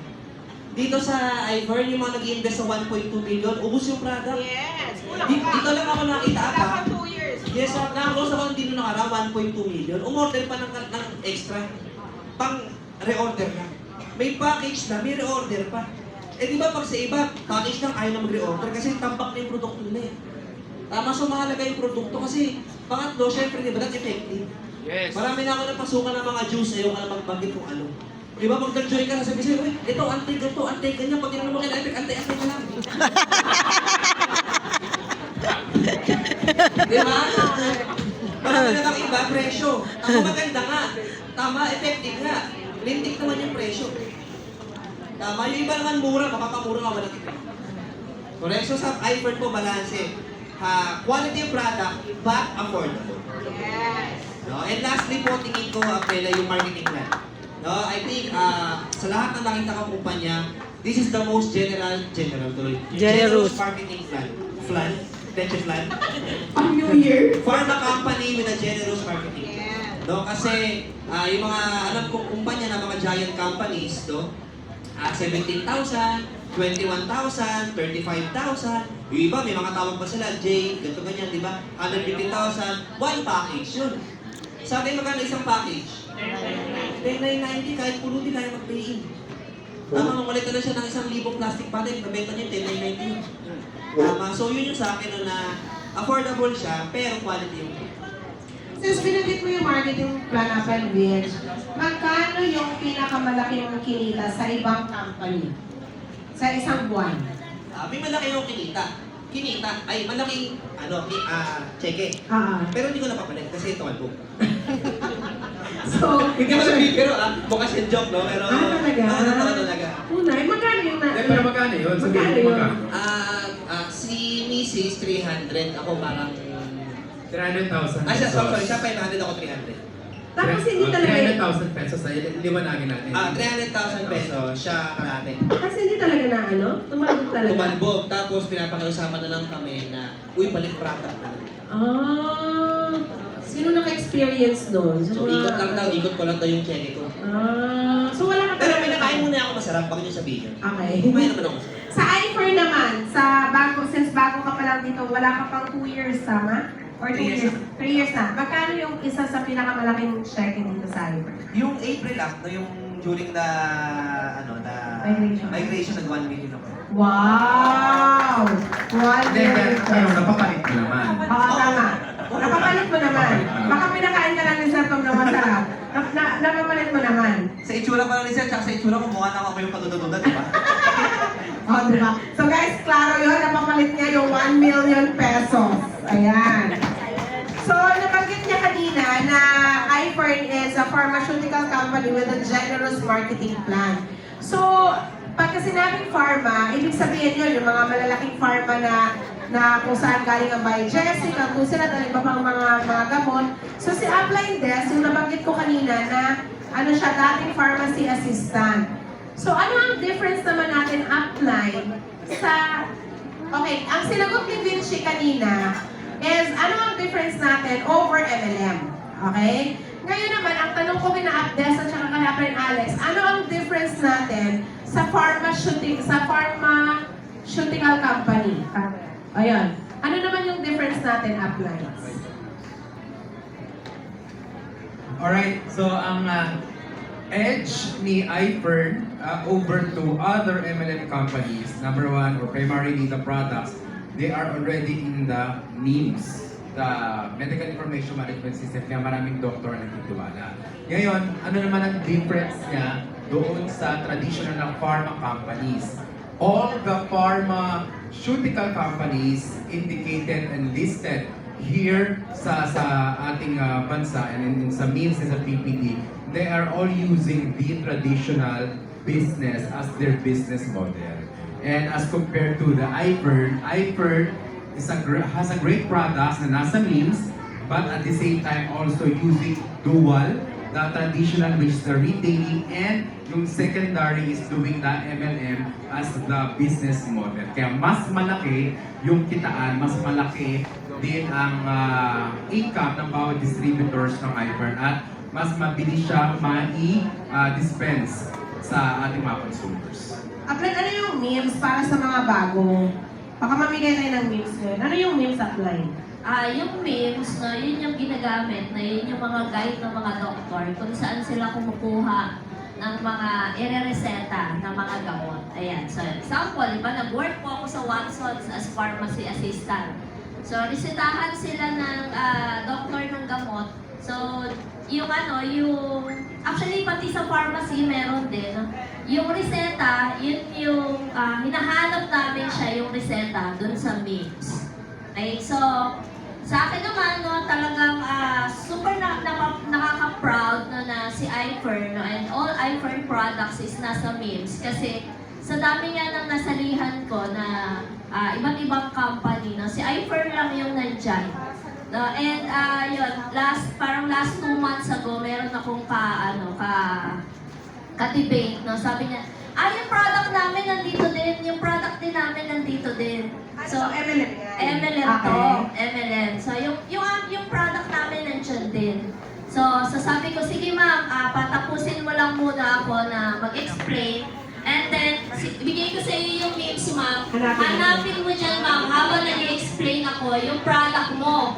Dito sa Ivern, yung mga nag-i-invest sa 1.2 million, ubus yung product. Yes. Dito lang ako nakita Dapat 2 years. Yes, nakaklose ako dito nakara, 1.2 million. Umorder pa ng extra. Pang reorder na. May package na, may reorder pa. Eh di ba pag sa iba, package lang ayaw na mag-reorder kasi tambak na yung produkto nila eh. Tama, so mahalaga yung produkto kasi pangatlo, syempre di ba, that's effective. Yes. Marami na ako napasukan ng mga juice, ayaw ka na magbanggit kung ano. Di ba pag nag-join ka, sabi sa'yo, ito, antay ganito, antay ganyan, pag tinanong mo kay Epic, antay ka lang. Di ba? Marami na kang iba, presyo. Ako maganda nga. Tama, effective nga. Lintik naman yung presyo. Tama, yung iba naman mura, mapapamura ka walang iba. Correct? So sa iPhone po, balance. Quality of product, but affordable. Yes. No? And lastly po, tingin ko, Apela, yung marketing plan. No, I think sa lahat ng nakita kong kumpanya, this is the most generous marketing plan. Leche plan. New Year. Pharma company with a generous marketing. Yes. No, kasi yung mga alam kong kumpanya na mga giant companies, no? 17,000, 21,000, 35,000. Yung iba, may mga tawag pa sila, J, ganito ganyan, di ba? 150,000, one package yun. Sa atin, magkano isang package? 10,990, kahit puno din kaya mag-pay-in. Tama, nung malita na siya ng 1,000 plastic pallet, nabenta niya 10,990 yun. Tama, so yun yung sa akin na affordable siya, pero quality yung Since binanggit mo yung marketing plan of Vince, magkano yung pinakamalaki yung kinita sa ibang company? Sa isang buwan? may malaki yung kinita. kinita, ay malaking, cheque. Ah. Pero hindi ko napapalit kasi tumalbo. So, Hindi ko sabihin, pero bukas yung joke, no? Pero, talaga? totoo talaga. Unay, magkano yung na... Pero magkano yun? Sabihin Magkano mo yun? magkano? Si Mrs. 300, ako parang... 300,000 Ay, pesos. sorry, siya 500, ako 300. Tapos hindi talaga... 300,000 pesos ay liwanagin natin. 300,000 pesos, siya kalate. Kasi hindi talaga na ano? Tumalbog talaga. Tumalbog, tapos pinapakiusapan na lang kami na, uy, balik product na. Ah, sino naka-experience doon? So, ikot lang daw, ikot ko lang daw yung cheque ko. Ah, so wala ka Pero talaga pinakain muna ako masarap, pag nyo sabihin. Okay. Kumain naman ako. Sa iFer naman, since bago ka pa lang dito, wala ka pang 2 years, tama? Or 2 3 years years? 3 years na. Magkano yung isa sa pinakamalaking check dito sa iFer? Yung April no, yung during the, migration, nag 1 million ako. Wow! 1 Then, million. napapalit mo naman. Oo, tama. Napapalit mo naman. Baka pinakain ka lang ni Sir Tom na masarap. Napapalit mo naman. Sa itsura pa lang ni Sir, tsaka sa itsura ko, mukha na ako yung patututunan, di ba? Oh, diba? So guys, klaro yun. Napapalit niya yung 1 million pesos. Ayan. So, nabanggit niya kanina na iFern is a pharmaceutical company with a generous marketing plan. So, pagka sinabing pharma, ibig sabihin yun, yung mga malalaking pharma na kung saan galing ang Biogesic, ang kung sila dahil iba pang mga gamot. So, si Upline Des, yung nabanggit ko kanina na ano siya, dating pharmacy assistant. So, ano ang difference naman natin Upline sa... Okay, ang sinagot ni Vinci kanina is ano ang difference natin over MLM. Okay? Ngayon naman, ang tanong ko kina Updes at saka kay Upline Alex, ano ang difference natin sa pharmaceutical company? Ayan. Ano naman yung difference natin, Upline? Alright, so ang edge ni iFern over to other MLM companies, number one, or primarily the products, they are already in the NIMS, the Medical Information Management System, kaya maraming doktor ang nagtitiwala. Ngayon, ano naman ang difference niya doon sa traditional na pharma companies? All the pharmaceutical companies indicated and listed here sa ating bansa and sa MIMS and sa PPD, they are all using the traditional business as their business model. And as compared to the iFern has a great products na nasa MIMS, but at the same time also using dual, the traditional which is the retailing, and yung secondary is doing the MLM as the business model. Kaya mas malaki yung kitaan, mas malaki din ang income ng bawat distributors ng iFern at mas mabilis siya mai-dispense sa ating mga consumers. Upline, ano yung memes para sa mga bago? Baka mamigay tayo ng memes ngayon. Ano yung memes, Upline? Yung memes, no, yun yung ginagamit, na yun yung mga guide ng mga doktor kung saan sila kumukuha ng mga ire-reseta ng mga gamot. Ayan, so example, diba, nag-work po ako sa Watson's as pharmacy assistant. So, resetahan sila ng doktor ng gamot. So, actually pati sa pharmacy meron din. Yung reseta, yun yung, hinahanap namin siya yung reseta dun sa MIMS. Okay, so, sa akin naman, no, talagang super nakaka-proud no, na si iFern, no, and all iFern products is nasa MIMS kasi sa dami nga ng nasalihan ko na iba't ibang company, no, si iFern lang yung nandyan. No, and yun, parang last 2 months ago, meron akong ka-debate, no, sabi niya, yung product namin nandito din, yung product din namin nandito din. So, MLM yan? MLM to, MLM. So, yung product namin nandyan din. So, sabi ko, sige ma'am, patapusin mo lang muna ako na mag-explain. And then, bigay ko sa iyo yung names, ma'am. Hanapin mo dyan, ma'am, habang nag-explain ako yung product mo.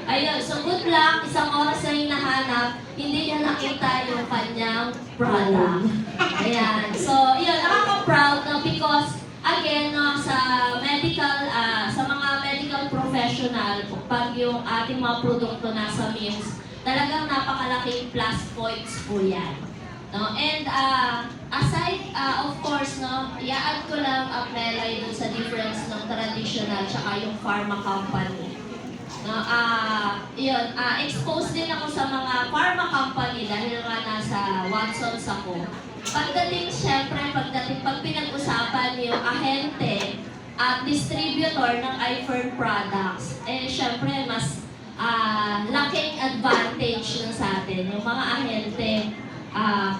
Ayun, so good luck, isang oras na hinahanap, hindi niya nakita yung kanyang product. Ayan, so yun, nakaka-proud no, because again, no, sa mga medical professional, pag yung ating mga produkto nasa MIMS, talagang napakalaking plus points po yan. No? And aside, of course, no, i-add ko lang ang Melay dun sa difference ng traditional tsaka yung pharma company. No, yun, exposed din ako sa mga pharma company dahil nga nasa Watsons ako. Pag pinag-usapan yung ahente at distributor ng iFern products, syempre mas laking advantage na sa atin. Yung mga ahente,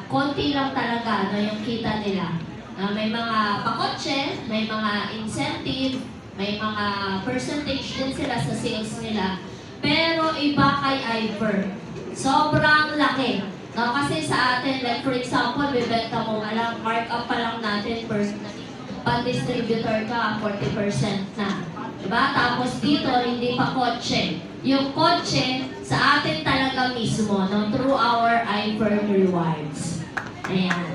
konti lang talaga yung kita nila. May mga pakotse, may mga incentive, may mga percentage din sila sa sales nila. Pero iba kay iFern. Sobrang laki. No, kasi sa atin, like for example, bibenta mo alam, markup pa lang natin pan-distributor ka, 40% na. Diba? Tapos dito, hindi pa kotse. Yung kotse, sa atin talaga mismo, no, through our iFern Rewards. Ayan.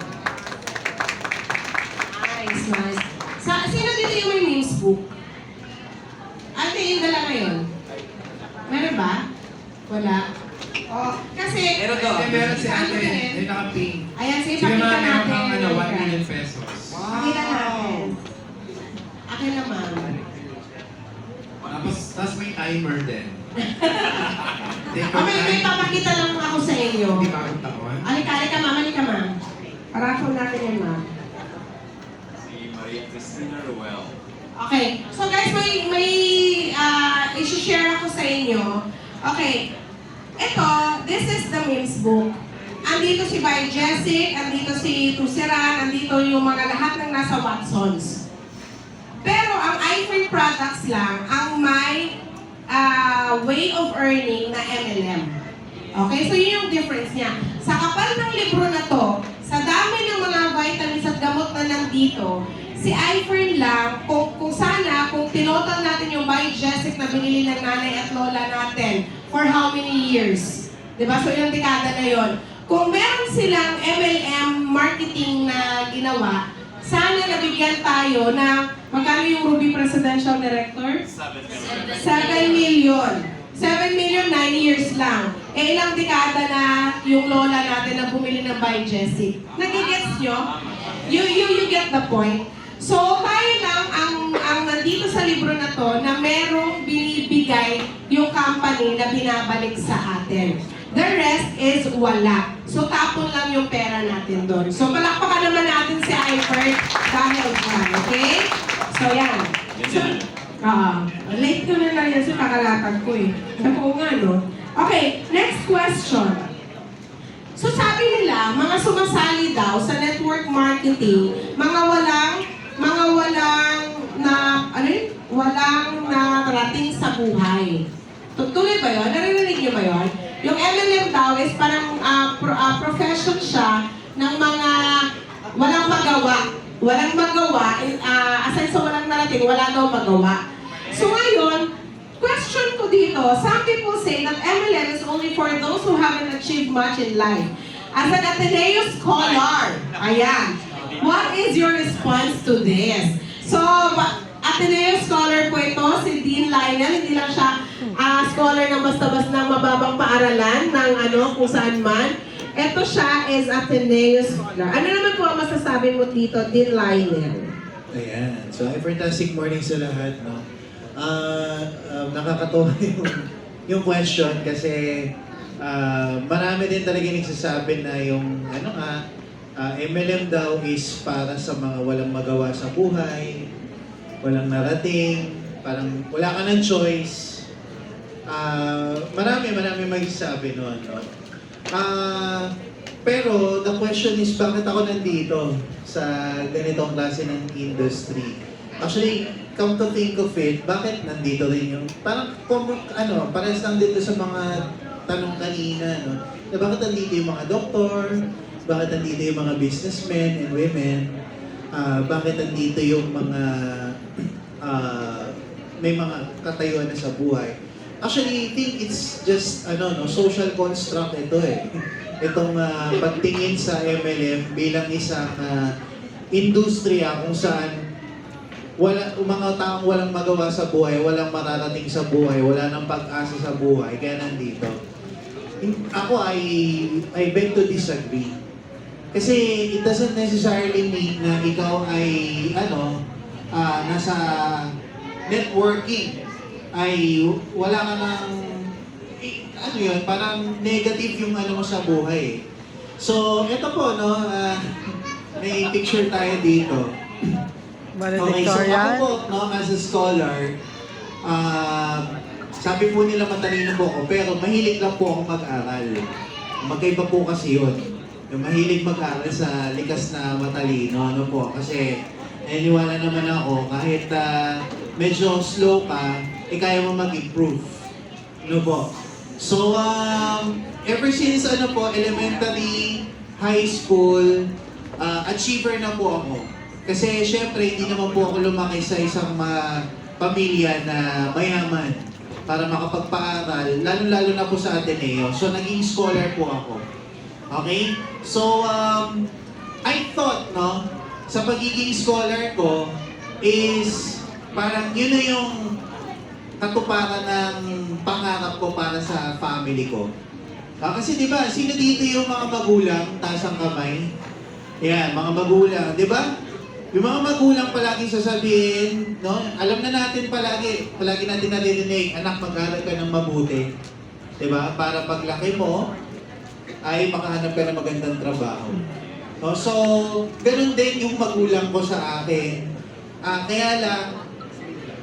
Nice. Sino dito yung may memes book? Ate, yung dala ngayon? Meron ba? Wala. Oh, kasi... Meron si Ano ate, din? yung naka-pink. Ayan, sige, Sige pakita mga meron natin. kang 1 million pesos. Pakita natin. Akin naman. Tapos may timer din. May papakita lang ako sa inyo. Hindi bagong taon. Alika, ma'am. Paraffle natin yan, ma'am. Si Maria Cristina Ruel. Okay. So guys, may isi-share ako sa inyo. Okay. Ito, this is the memes book. Andito si By Jessic, andito si Tuseran, andito yung mga lahat ng nasa Watsons. Pero ang iFree products lang ang may way of earning na MLM. Okay, so yun yung difference niya. Sa kapal ng libro na to, sa dami ng mga vitamins at gamot na nandito, si iFree lang, kung tinotal natin yung By Jessic na binili ng nanay at lola natin for how many years? Diba? So ilang dekada na yon. Kung meron silang MLM marketing na ginawa, sana nabigyan tayo na magkano yung Ruby Presidential Director? 7 million. 7 million, 9 years lang. Ilang dekada na yung lola natin na bumili ng By Jessic. Nagigets nyo? You get the point. So, tayo lang ang nandito sa libro na to na merong binibigay yung company na binabalik sa atin. The rest is wala. So, tapon lang yung pera natin doon. So, palakpakan naman natin si iFern dahil dyan, okay? So, yan. So, late ko na lang yan sa kakalatag ko eh. Sabi ko nga, no? Okay, next question. So, sabi nila, mga sumasali daw sa network marketing, mga walang narating sa buhay. Tuloy ba yun? Narinig niyo ba yun? Yung MLM daw is parang profession siya ng mga walang magawa. Walang magawa, aside sa walang narating, wala daw magawa. So ngayon, question ko dito, some people say that MLM is only for those who haven't achieved much in life. As an Ateneo scholar, ayan, what is your response to this? So, Ateneo scholar po ito, si Dean Lionel, hindi lang siya scholar ng basta-basta mababang paaralan ng kung saan man. Ito siya is Ateneo scholar. Ano naman po ang masasabi mo dito, Dean Lionel? Ayan. So, fantastic morning sa lahat, no? Nakakatuwa yung question kasi marami din talaga nagsasabi na yung MLM daw is para sa mga walang magawa sa buhay, walang narating, parang wala ka ng choice. Marami magsasabi noon, no? Pero the question is, bakit ako nandito sa ganitong klase ng industry? Actually, come to think of it, bakit nandito rin yung, parang parehas lang dito sa mga tanong kanina, no? Na bakit nandito yung mga doktor, bakit nandito yung mga businessmen and women, bakit nandito yung mga may mga katayuan na sa buhay. Actually, I think it's just social construct ito eh. Itong pagtingin sa MLM bilang isang industriya kung saan mga taong walang magawa sa buhay, walang mararating sa buhay, wala nang pag-asa sa buhay, kaya nandito. Ako I beg to disagree. Kasi it doesn't necessarily mean na ikaw ay, nasa networking, ay wala ka ng, parang negative yung mo sa buhay. So, ito po, no, may picture tayo dito. Okay, so ako po, no, as a scholar, sabi po nila matalino po ako, pero mahilig lang po akong mag-aral. Magkaiba po kasi yun. Yung mahilig mag-aral sa likas na matalino, ano po, kasi naniniwala naman ako, kahit medyo slow ka, kaya mo mag-improve. Ano po? So, ever since elementary, high school, achiever na po ako. Kasi syempre, hindi naman po ako lumaki sa isang pamilya na mayaman para makapagpaaral, lalo-lalo na po sa Ateneo. So, naging scholar po ako. Okay? So, I thought, no, sa pagiging scholar ko is parang yun na yung katuparan ng pangarap ko para sa family ko. Kasi di ba, sino dito yung mga magulang, taas ang kamay? Yan, mga magulang, di ba? Yung mga magulang palagi sasabihin, no, alam na natin palagi natin naririnig, anak, mag-aral ka ng mabuti. Di ba? Para paglaki mo, ay makahanap ka ng magandang trabaho. No, so, ganun din yung magulang ko sa akin. Kaya lang,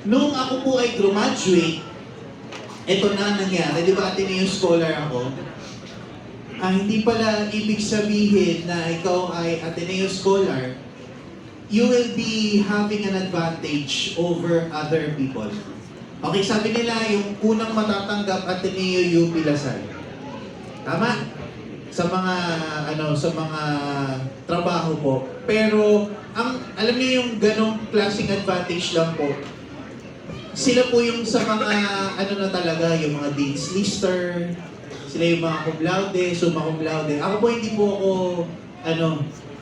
nung ako po ay graduate, ito na nangyari, di ba Ateneo Scholar ako? Hindi pala ibig sabihin na ikaw ay Ateneo Scholar, you will be having an advantage over other people. Okay, sabi nila, yung unang matatanggap Ateneo UP Lasal. Tama? Sa mga trabaho po. Pero alam niyo yung ganong klaseng advantage lang po. Sila po yung sa mga na talaga, yung mga dean's lister, sila yung mga cum laude, summa cum laude. Ako po hindi po ako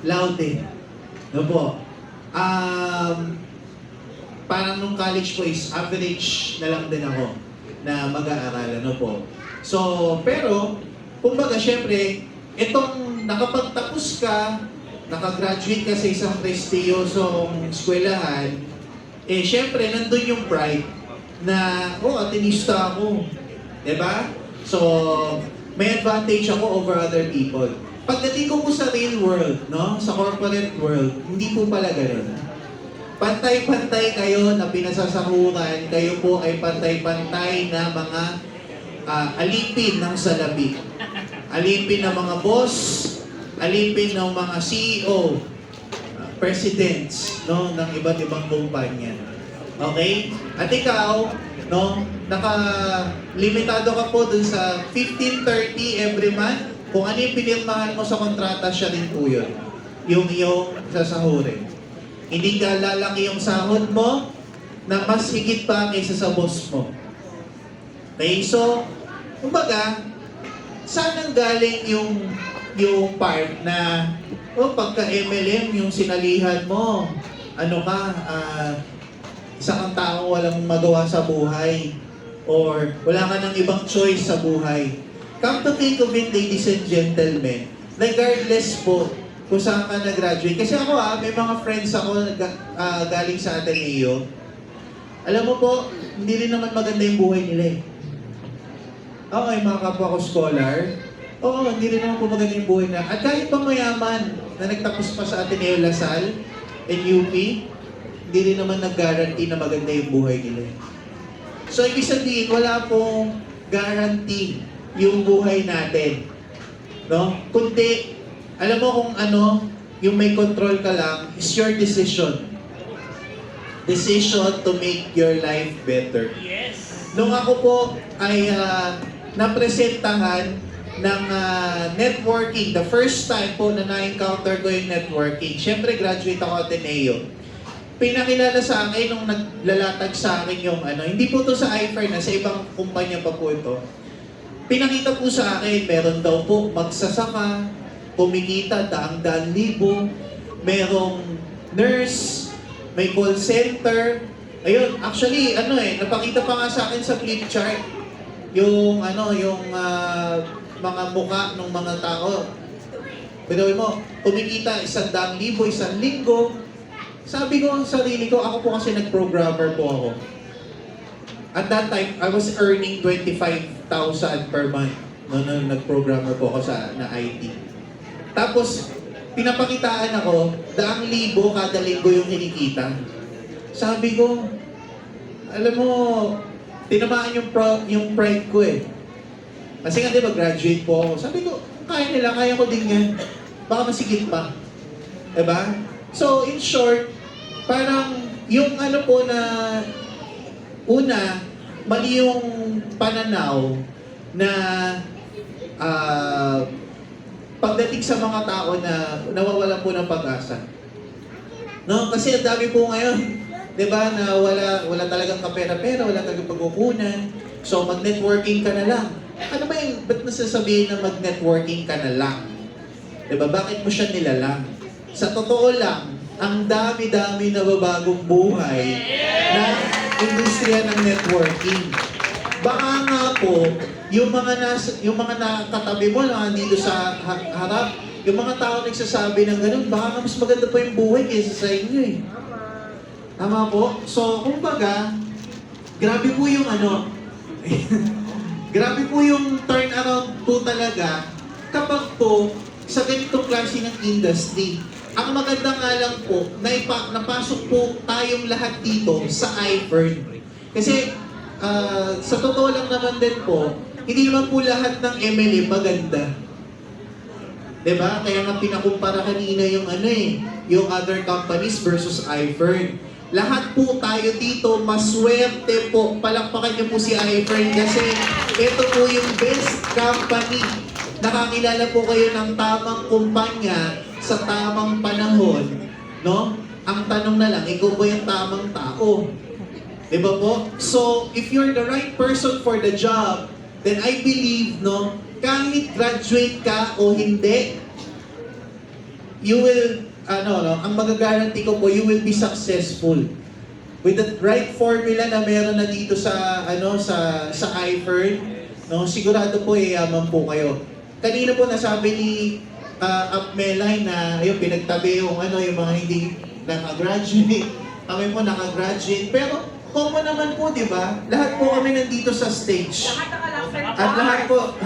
laude. No po. Parang nung college po is average na lang din ako na mag-aaral, po. So, pero kumbaga, syempre, itong nakapagtapos ka, nakagraduate ka sa isang prestiyosong eskwelahan, syempre, nandun yung pride na, Atenista ako. Diba? So, may advantage ako over other people. Pagdating ko po sa real world, no? Sa corporate world, hindi po pala ganun. Pantay-pantay kayo na pinasasahuran, kayo po ay pantay-pantay na mga alipin ng salapi. Alipin ng mga boss, alipin ng mga CEO, presidents, no, ng iba't ibang kumpanya. Okay? At ikaw, no, limitado ka po dun sa 15-30 every month. Kung ano yung pinirmahan mo sa kontrata, siya din po yun. Yung iyong sasahurin. Hindi ka lalaki yung sahod mo na mas higit pa kaysa sa boss mo. Okay? So, kumbaga, saan ang galing yung part na pagka MLM, yung sinalihan mo, isa kang tao walang magawa sa buhay or wala ka ng ibang choice sa buhay. Come to think of it, ladies and gentlemen, regardless po kung saan ka nag-graduate. Kasi ako may mga friends ako galing sa Ateneo. Alam mo po, hindi rin naman maganda yung buhay nila Okay, mga kapwa ko scholar, hindi rin naman po maganda yung buhay na. At kahit pa mayaman na nagtapos pa sa Ateneo Lasal and UP, hindi rin naman nag-guarantee na maganda yung buhay nila. So, ibig sabihin, wala pong guarantee yung buhay natin. No? Kundi, alam mo kung yung may control ka lang, is your decision. Decision to make your life better. Yes! Nung ako po ay napresentahan ng networking, the first time po na na-encounter ko yung networking, syempre graduate ako Ateneo. Pinakilala sa akin nung naglalatag sa akin yung hindi po to sa iFair na, sa ibang kumpanya pa po ito. Pinakita po sa akin, meron daw po magsasaka, kumikita daang-daang libo, merong nurse, may call center. Ayun, actually, napakita pa nga sa akin sa flip chart yung mga mukha ng mga tao. Pwede mo, kumikita 100,000, 1 linggo. Sabi ko sa sarili ko, ako po kasi nag-programmer po ako. At that time, I was earning 25,000 per month nung nag-programmer po ako na IT. Tapos, pinapakitaan ako, 100,000 kada linggo yung kinikita. Sabi ko, alam mo, tinamaan yung pride ko eh. Kasi nga diba, graduate po ako. Sabi ko, kaya nila, kaya ko din yan. Baka masigit pa. Diba? So, in short, parang yung ano po na una, mali yung pananaw na pagdating sa mga tao na nawawalan po ng pag-asa. No? Kasi ang dami po ngayon, di ba, na wala talagang kapera-pera, wala talagang pagkukunan. So, mag-networking ka na lang. Ano ba yung, ba't nasasabihin na mag-networking ka na lang? Di ba, bakit mo siya nilalang? Sa totoo lang, ang dami-dami na babagong buhay na industriya ng networking. Baka nga po, yung mga nakatabi mo na dito sa harap, yung mga tao nagsasabi ng ganun, baka nga mas maganda pa yung buhay kaysa sa inyo eh. Tama po? So, kumbaga, grabe po yung grabe po yung turnaround po talaga kapag po sa ganitong klase ng industry. Ang maganda nga lang po, napasok po tayong lahat dito sa iFern. Kasi sa totoo lang naman din po, hindi naman po lahat ng MLM maganda. Diba? Kaya nga pinakumpara kanina yung yung other companies versus iFern. Lahat po tayo dito, maswerte po. Palakpakan niyo po si iFern kasi ito po yung best company. Nakakilala po kayo ng tamang kumpanya sa tamang panahon, no? Ang tanong na lang, ikaw ba yung tamang tao? Diba po? So, if you're the right person for the job, then I believe, no, kahit graduate ka o hindi, you will, ang magagaranti ko po, you will be successful. With the right formula na meron na dito sa, sa iFern, no, sigurado po, yaman po kayo. Kanina po nasabi ni Melay na yung pinagtabi yung mga hindi nakagraduate. Kami po nakagraduate. Pero common naman po, di ba? Lahat po kami nandito sa stage. At lahat po,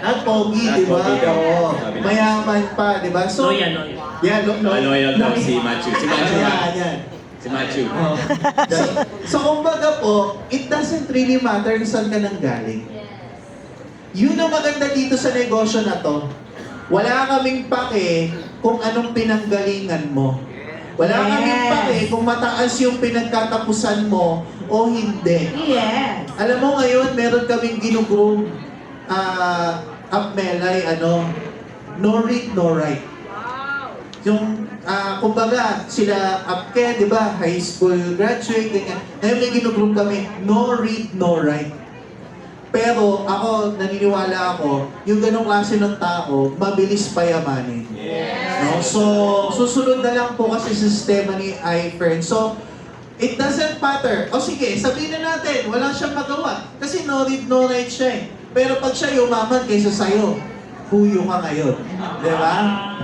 at pogi, di ba? Oo. Mayaman pa, di ba? So, Loyal. yeah, Loyal daw si Matthew. Si Matthew ba? Yan. Si Matthew. So, kumbaga po, it doesn't really matter kung saan ka nang galing. Yun ang maganda dito sa negosyo na to. Wala kaming pake kung anong pinanggalingan mo. Wala kaming pake kung mataas yung pinagkatapusan mo o hindi. Yes. Alam mo ngayon, meron kaming ginugroom Melay, no read, no write. Yung, kumbaga, sila Apke, di ba, high school graduate, ganyan. Ngayon may ginugroom kami, no read, no write. Pero ako, naniniwala ako, yung ganong klase ng tao, mabilis payamanin. No? So, susunod na lang po kasi sistema ni iFern. So, it doesn't matter. O sige, sabihin na natin, wala siyang magawa. Kasi no read, no write siya eh. Pero pag siya yumaman kaysa sa'yo, huyo ka ngayon. Di ba?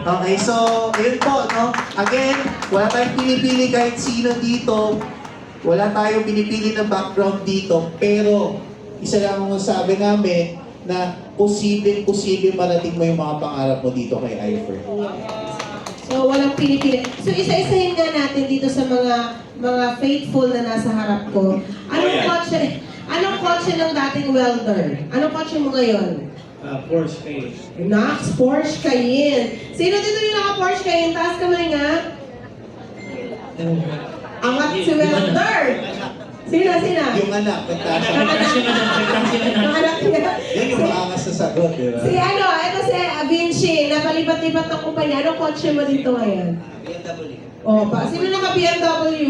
Okay, so, yun po, no? Again, wala tayong pinipili kahit sino dito. Wala tayong pinipili na background dito. Pero, isa lang ang sabi namin na posible marating mo yung mga pangarap mo dito kay iFern. So, walang pinipili. So, isa-isahin nga natin dito sa mga faithful na nasa harap ko. Anong kotse ng dating welder? Anong kotse mo ngayon? Porsche Cayenne. Porsche Cayenne. Sino dito yung naka-Porsche Cayenne? Taas kamay nga. Angat si welder. Sino? Yung anak, nagtasa. Ang anak niya. Yan yung maangas na sagot, di ba? Ito si Vinci, napalipat-lipat ng kumpanya. Anong kotse mo dito ngayon? BMW. Sino naka-BMW?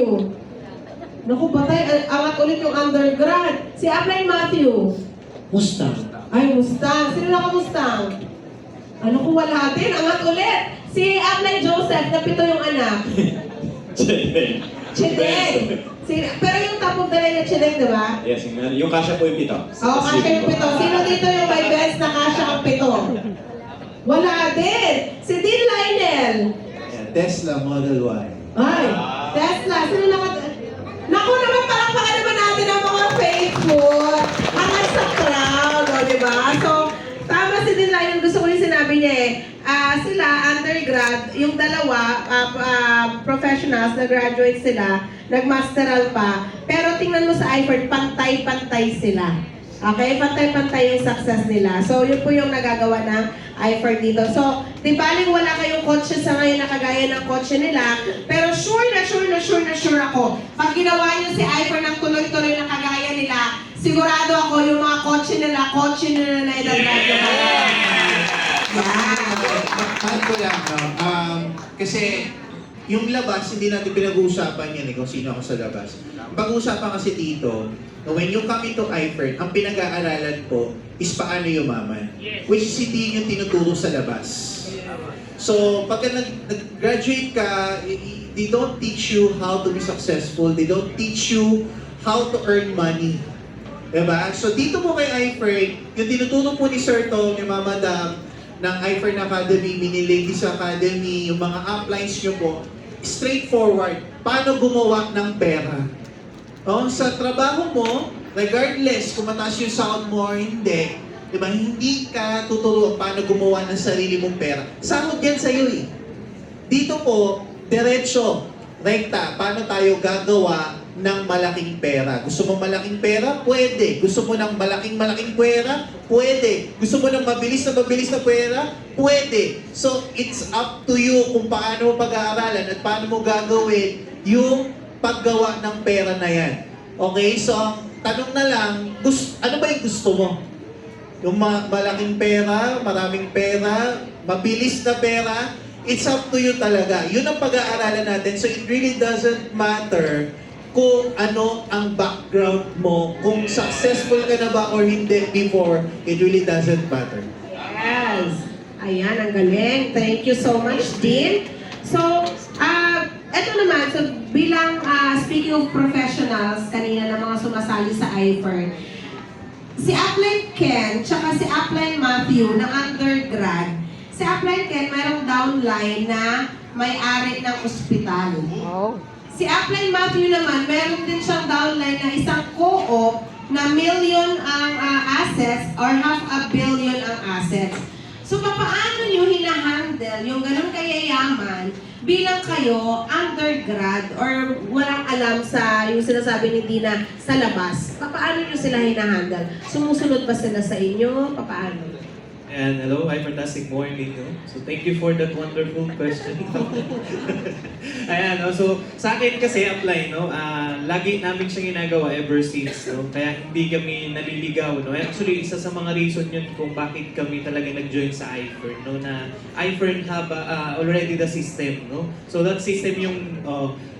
Naku, patay, angat ulit yung undergrad. Si Upline Matthew. Mustang. Ay, Mustang. Sino naka-Mustang? Ano kung wala din? Angat ulit. Si Upline Joseph, na 7 yung anak. Chideng. Pero yung top of the line na Chideng, di ba? Yes, yung kasha po yung 7. Oo, kasha yung 7. Sino dito yung may best na kasha ang 7? Wala din. Si Dean Lionel. Yeah, Tesla Model Y. Ay, Tesla. Sino Naku naman, palakpakan naman natin ang mga faithful. Hanggang sa crowd, o, di ba? So, tama si Dean Lionel. Gusto ko yung sinabi niya eh. Sila, undergrad, yung dalawa, professionals, nag-graduate sila, nag-masteral pa. Pero tingnan mo sa iFord, pantay-pantay sila. Okay? Pantay-pantay yung success nila. So, yun po yung nagagawa ng iFord dito. So, di baling wala kayong kotse sa ngayon na kagaya ng kotse nila, pero sure ako, pag ginawa niyo si iFord ng tuloy-tuloy na kagaya nila, sigurado ako yung mga kotse nila na inagdag nila. Mahal ko lang, no? Kasi yung labas, hindi natin pinag-uusapan yan kung sino ako sa labas. Pag-uusapan kasi dito, when you come into iFord, ang pinag-aaralan ko is paano yumaman. Which is hindi yung tinuturo sa labas. So, pagka nag-graduate ka, they don't teach you how to be successful. They don't teach you how to earn money. Diba? So, dito po kay iFord, yung tinuturo po ni Sir Tom, ni Mama Dam, ng iFord Academy, Mini Ladies Academy, yung mga uplines nyo po, straightforward. Paano gumawa ng pera? Sa trabaho mo, regardless kung mataas yung sahod mo or hindi, diba, hindi ka tuturuan paano gumawa ng sarili mong pera. Sahod yan sa'yo eh. Dito po, diretso, rekta, paano tayo gagawa ng malaking pera. Gusto mo malaking pera? Pwede. Gusto mo ng malaking pera? Pwede. Gusto mo ng mabilis na pera? Pwede. So, it's up to you kung paano mo pag-aaralan at paano mo gagawin yung paggawa ng pera na yan. Okay? So, ang tanong na lang, ano ba yung gusto mo? Yung malaking pera, maraming pera, mabilis na pera? It's up to you talaga. Yun ang pag-aaralan natin. So, it really doesn't matter kung ano ang background mo, kung successful ka na ba or hindi before, it really doesn't matter. Yes. Ayan, ang galing. Thank you so much, Dean. So, eto naman, so bilang speaking of professionals, kanina na mga sumasali sa iFord, si Upline Ken, tsaka si Upline Matthew na undergrad, si Upline Ken mayroong downline na may-ari ng ospital. Si Upline Matthew naman, meron din siyang downline na isang co-op na million ang assets or $500 million ang assets. So, paano nyo hinahandle yung ganun kayayaman bilang kayo undergrad or walang alam sa yung sinasabi ni Dina sa labas? Paano nyo sila hinahandle? Sumusunod ba sila sa inyo? Paano? And hello, hi, fantastic morning. No? So thank you for that wonderful question. Ayan, no? So sa akin kasi apply, no? Lagi namin siyang ginagawa ever since. No? Kaya hindi kami naliligaw. No? Actually, isa sa mga reason yun kung bakit kami talaga nag-join sa iFern. No? Na iFern have already the system. No? So that system yung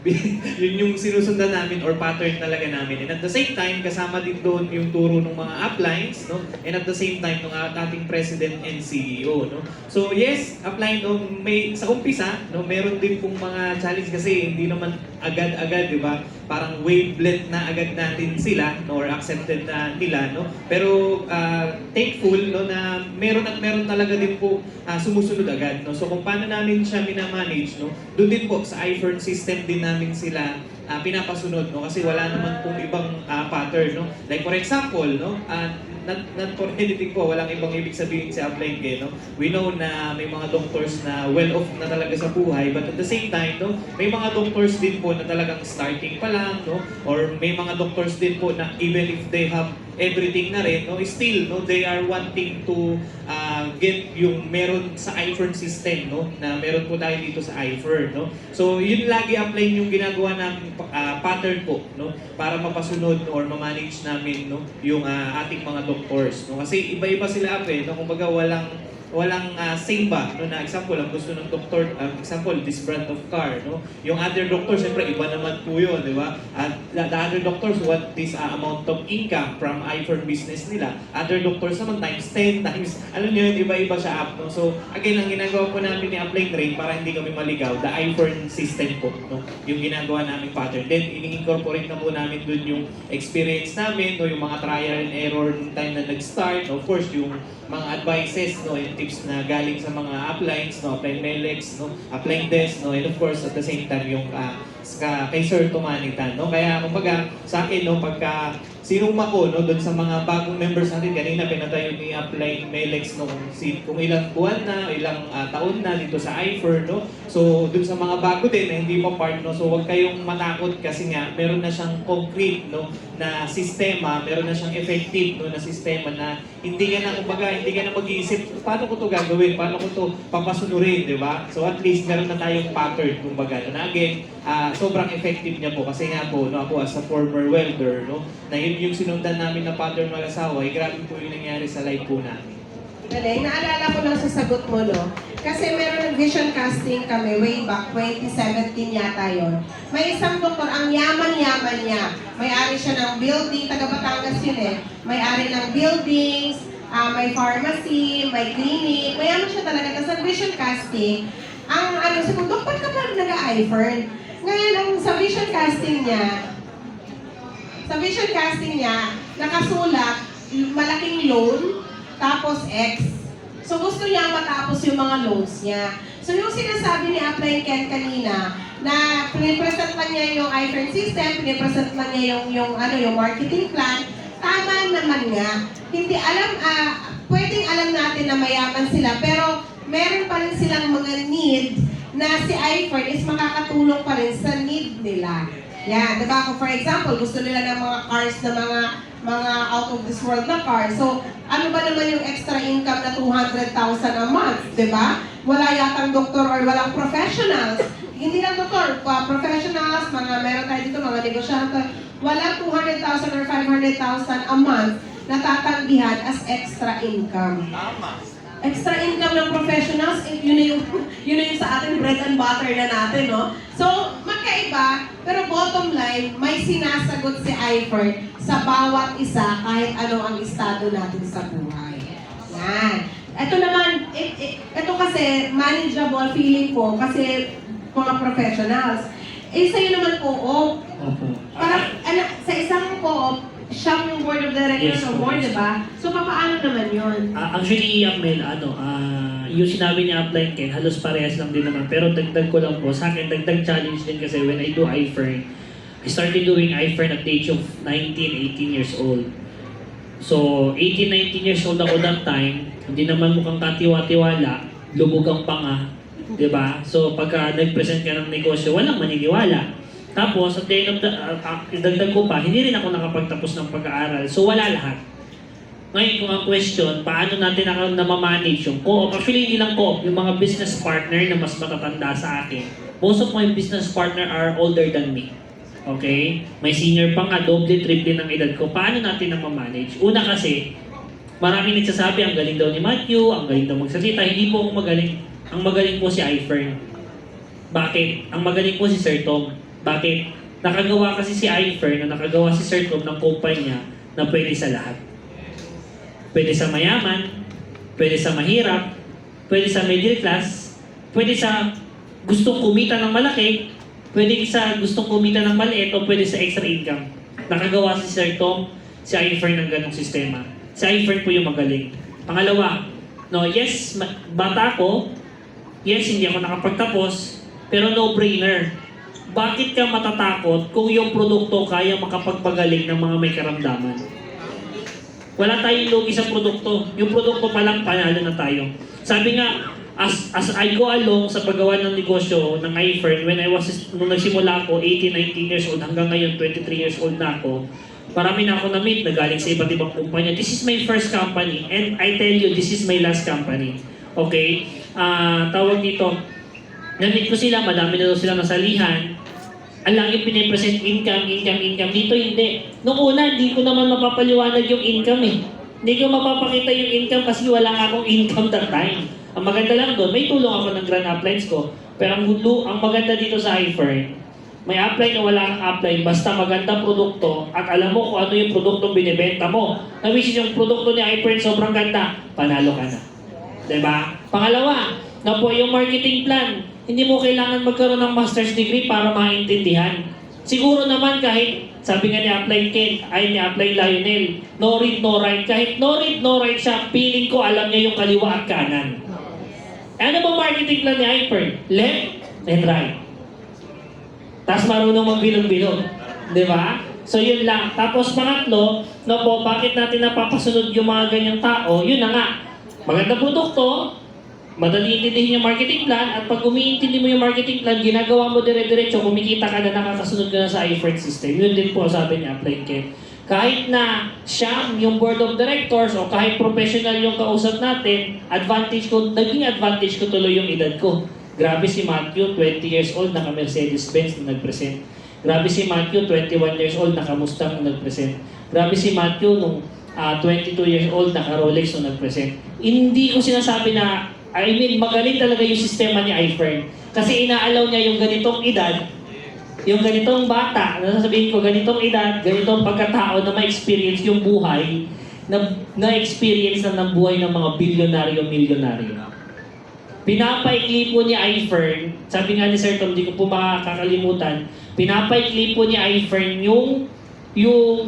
yun yung sinusundan namin or pattern talaga namin. And at the same time, kasama din doon yung turo ng mga uplines, no? And at the same time, ng ating President and CEO, no? So yes, upline, may sa umpisa, no, meron din pong mga challenge kasi hindi naman agad-agad, di ba? Parang wavelength na agad natin sila, no, or accepted na nila, no? Pero thankful, no, na meron talaga din po sumusunod agad, no? So kung paano namin siya minamanage, no? Doon din po sa iFern system din namin sila pinapasunod, no? Kasi wala naman pong ibang pattern, no? Like for example, no, not for anything po, walang ibang ibig sabihin sa upline kayo, no? We know na may mga doctors na well-off na talaga sa buhay, but at the same time, no, may mga doctors din po na talagang starting pa lang, no? Or may mga doctors din po na even if they have everything na rin, no, still, no, they are wanting to get yung meron sa iFern system, no, na meron po tayo dito sa iFern, no. So, yun lagi apply yung ginagawa ng pattern po, no, para mapasunod or ma-manage namin, no, yung ating mga doctors, no. Kasi iba-iba sila no, kumbaga walang same ba, no, na example, ang gusto ng doktor, example, this brand of car, no? Yung other doctor, siyempre, iba naman po yun, di ba? At the other doctors want this amount of income from iFern business nila. Other doctors naman, times 10, times, alam niyo yun, iba-iba siya up, no? So, again, ang ginagawa po namin ni Upline Train para hindi kami maligaw, the iFern system po, no? Yung ginagawa namin pattern. Then, ini-incorporate na po namin dun yung experience namin, no? Yung mga trial and error ng time na nag-start, no? Of course, yung mga advices, no, yung initiatives na galing sa mga uplines, no, upline Melex, no, upline desk, no, and of course at the same time yung kay Sir Tumanitan, no. Kaya kumbaga sa akin, no, pagka sinuma ko, no, doon sa mga bagong members natin, kanina pinatayo ni upline Melex nung kung ilang buwan na, ilang taon na dito sa iFer, no. So doon sa mga bago din na hindi pa part, no, so huwag kayong matakot kasi nga meron na siyang concrete, no, na sistema, meron na siyang effective, no, na sistema na hindi ka na, kumbaga, hindi ka na mag-iisip paano ko to gagawin, paano ko to papasunurin, di ba? So at least meron na tayong pattern, kumbaga, na again, sobrang effective niya po kasi nga po, no, ako as a former welder, no, na yun yung sinundan namin na pattern mag-asawa, grabe po yung nangyari sa live po namin. Galing, naalala ko lang sa sagot mo, no? Kasi meron ng vision casting kami way back, 2017 yata yon. May isang doktor, ang yaman-yaman niya. May-ari siya ng building, taga Batangas yun eh. May-ari ng buildings, may pharmacy, may clinic. Mayaman siya talaga. Tapos sa vision casting, ang ano, sabi ko, Dok, ba't ka pa nag-iFern? Ngayon, ang sa vision casting niya, nakasulat, malaking loan, tapos X. So gusto niya matapos yung mga loans niya. So yung sinasabi ni Upline Ken kanina, na pinipresent lang niya yung iFern system, pinipresent lang niya yung marketing plan, tama naman nga. Hindi pwedeng alam natin na mayaman sila, pero meron pa rin silang mga need na si iFern is makakatulong pa rin sa need nila. Yan, diba? Kung for example, gusto nila ng mga cars na mga out of this world na cars. So, ano ba naman yung extra income na 200,000 a month, diba? Wala yatang doktor or walang professionals. Hindi lang doktor, professionals, meron tayo dito, mga negosyante. Walang 200,000 or 500,000 a month na tatanggihan as extra income. Tama. Extra income ng professionals, yun na yung sa atin bread and butter na natin, no? So, magkaiba, pero bottom line, may sinasagot si iFern sa bawat isa kahit ano ang estado natin sa buhay. Yan. Ito naman, ito kasi manageable feeling ko kasi mga professionals. Sa'yo naman co-op. Parang, sa isang co-op, siya yung board of directors Yes, o board, yes. diba? So, paano naman yun? Actually, Mel, yung sinabi ni Upline Ken, halos parehas lang din naman. Pero dagdag ko lang po, sa akin, dagdag challenge din kasi when I do iFern, I started doing iFern at the age of 19, 18 years old. So, 18, 19 years old ako that time, hindi naman mukhang katiwa-tiwala, lubog ang panga, di ba? So, pagka nag-present ka ng negosyo, walang maniniwala. Tapos, at the end of dagdag ko pa, hindi rin ako nakapagtapos ng pag-aaral. So, wala lahat. Ngayon, kung ang question, paano natin namamanage yung co-op? Actually, hindi lang co-op, yung mga business partner na mas matatanda sa akin. Most of my business partner are older than me. Okay? May senior pa nga, doble, triple ng edad ko. Paano natin namamanage? Una kasi, maraming nagsasabi, ang galing daw ni Matthew, ang galing daw magsalita. Hindi po ako magaling. Ang magaling po si iFern. Bakit? Ang magaling po si Sir Tom. Bakit? Nakagawa kasi si iFern na nakagawa si Sir Tom ng kumpanya na pwede sa lahat. Pwede sa mayaman, pwede sa mahirap, pwede sa middle class, pwede sa gustong kumita ng malaki, pwede sa gustong kumita ng maliit, o pwede sa extra income. Nakagawa si Sir Tom, si iFern ng ganong sistema. Si iFern po yung magaling. Pangalawa, no, yes, bata ko, yes, hindi ako nakapagtapos, pero no-brainer. Bakit ka matatakot kung yung produkto kaya makapagpagaling ng mga may karamdaman? Wala tayong lugi sa produkto. Yung produkto pa lang, panalo na tayo. Sabi nga, as I go along sa paggawa ng negosyo ng iFern, nung nagsimula ako, 18, 19 years old, hanggang ngayon, 23 years old na ako, marami na ako na-meet na galing sa iba't ibang kumpanya. This is my first company, and I tell you, this is my last company. Okay? Tawag dito, na-meet ko sila, madami na daw silang nasalihan. Ang lagi pinipresent income. Dito hindi. Noong una, hindi ko naman mapapaliwanag yung income eh. Hindi ko mapapakita yung income kasi wala akong income that time. Ang maganda lang doon, may tulong ako ng grand uplines ko. Pero ang maganda dito sa iFern, may upline o wala kang upline, basta maganda produkto at alam mo kung ano yung produktong binibenta mo. Na which is yung produkto ni iFern sobrang ganda, panalo ka na. Diba? Pangalawa, na po yung marketing plan. Hindi mo kailangan magkaroon ng master's degree para maintindihan. Siguro naman kahit Sabi nga ni Upline Ken, ay ni Upline Lionel, no read, no write. Kahit no read, no write siya, feeling ko alam niya yung kaliwa at kanan. Ano ba marketing plan ni Hyper? Left and right. Tapos marunong magbilog-bilog. Di ba? So yun lang. Tapos pangatlo, no po, bakit natin napapasunod yung mga ganyang tao? Yun na nga. Maganda produkto, madali intindihin yung marketing plan, at pag umiintindi mo yung marketing plan, ginagawa mo dire-diretso, kumikita ka na, nakakasunod ka na sa iFert system. Yun din po sabi niya, Upline Ken. Kahit na siya, yung board of directors, o kahit professional yung kausap natin, naging advantage ko tuloy yung edad ko. Grabe si Matthew, 20 years old, naka-Mercedes-Benz na nag-present. Grabe si Matthew, 21 years old, naka-Mustang na nag-present. Grabe si Matthew, nung 22 years old, naka-Rolex na nag-present. Hindi ko sinasabi na, magaling talaga yung sistema ni iFern. Kasi inaalaw niya yung ganitong edad, yung ganitong bata, nasasabihin ko, ganitong edad, ganitong pagkatao na ma-experience yung buhay, na-experience na ng buhay ng mga bilyonaryo-milyonaryo. Pinapaikli po ni iFern, sabi nga ni Sir Tom, di ko po makakalimutan, pinapaikli po ni iFern yung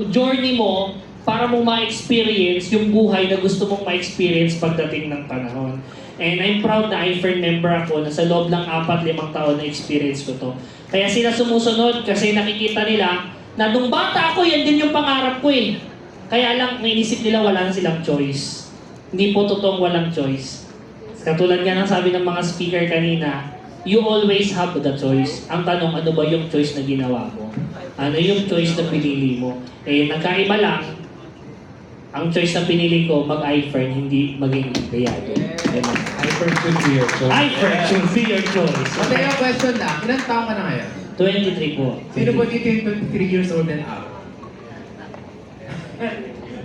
journey mo para mo ma-experience yung buhay na gusto mong ma-experience pagdating ng panahon. And I'm proud na iFern member ako na sa loob lang 4-5 taon na experience ko to. Kaya sila sumusunod kasi nakikita nila na nung bata ako, yan din yung pangarap ko eh. Kaya lang, naisip nila wala na silang choice. Hindi po totoong walang choice. Katulad nga ng sabi ng mga speaker kanina, you always have the choice. Ang tanong, ano ba yung choice na ginawa mo? Ano yung choice na pinili mo? Eh, nagkaiba lang, ang choice na pinili ko, mag-iFern, hindi maging kayado. iFern should be your choice. iFern should be your choice. Mateo, question lang. Ilang taon ka na ngayon? 23 po. Sino po dito yung 23 years old and up?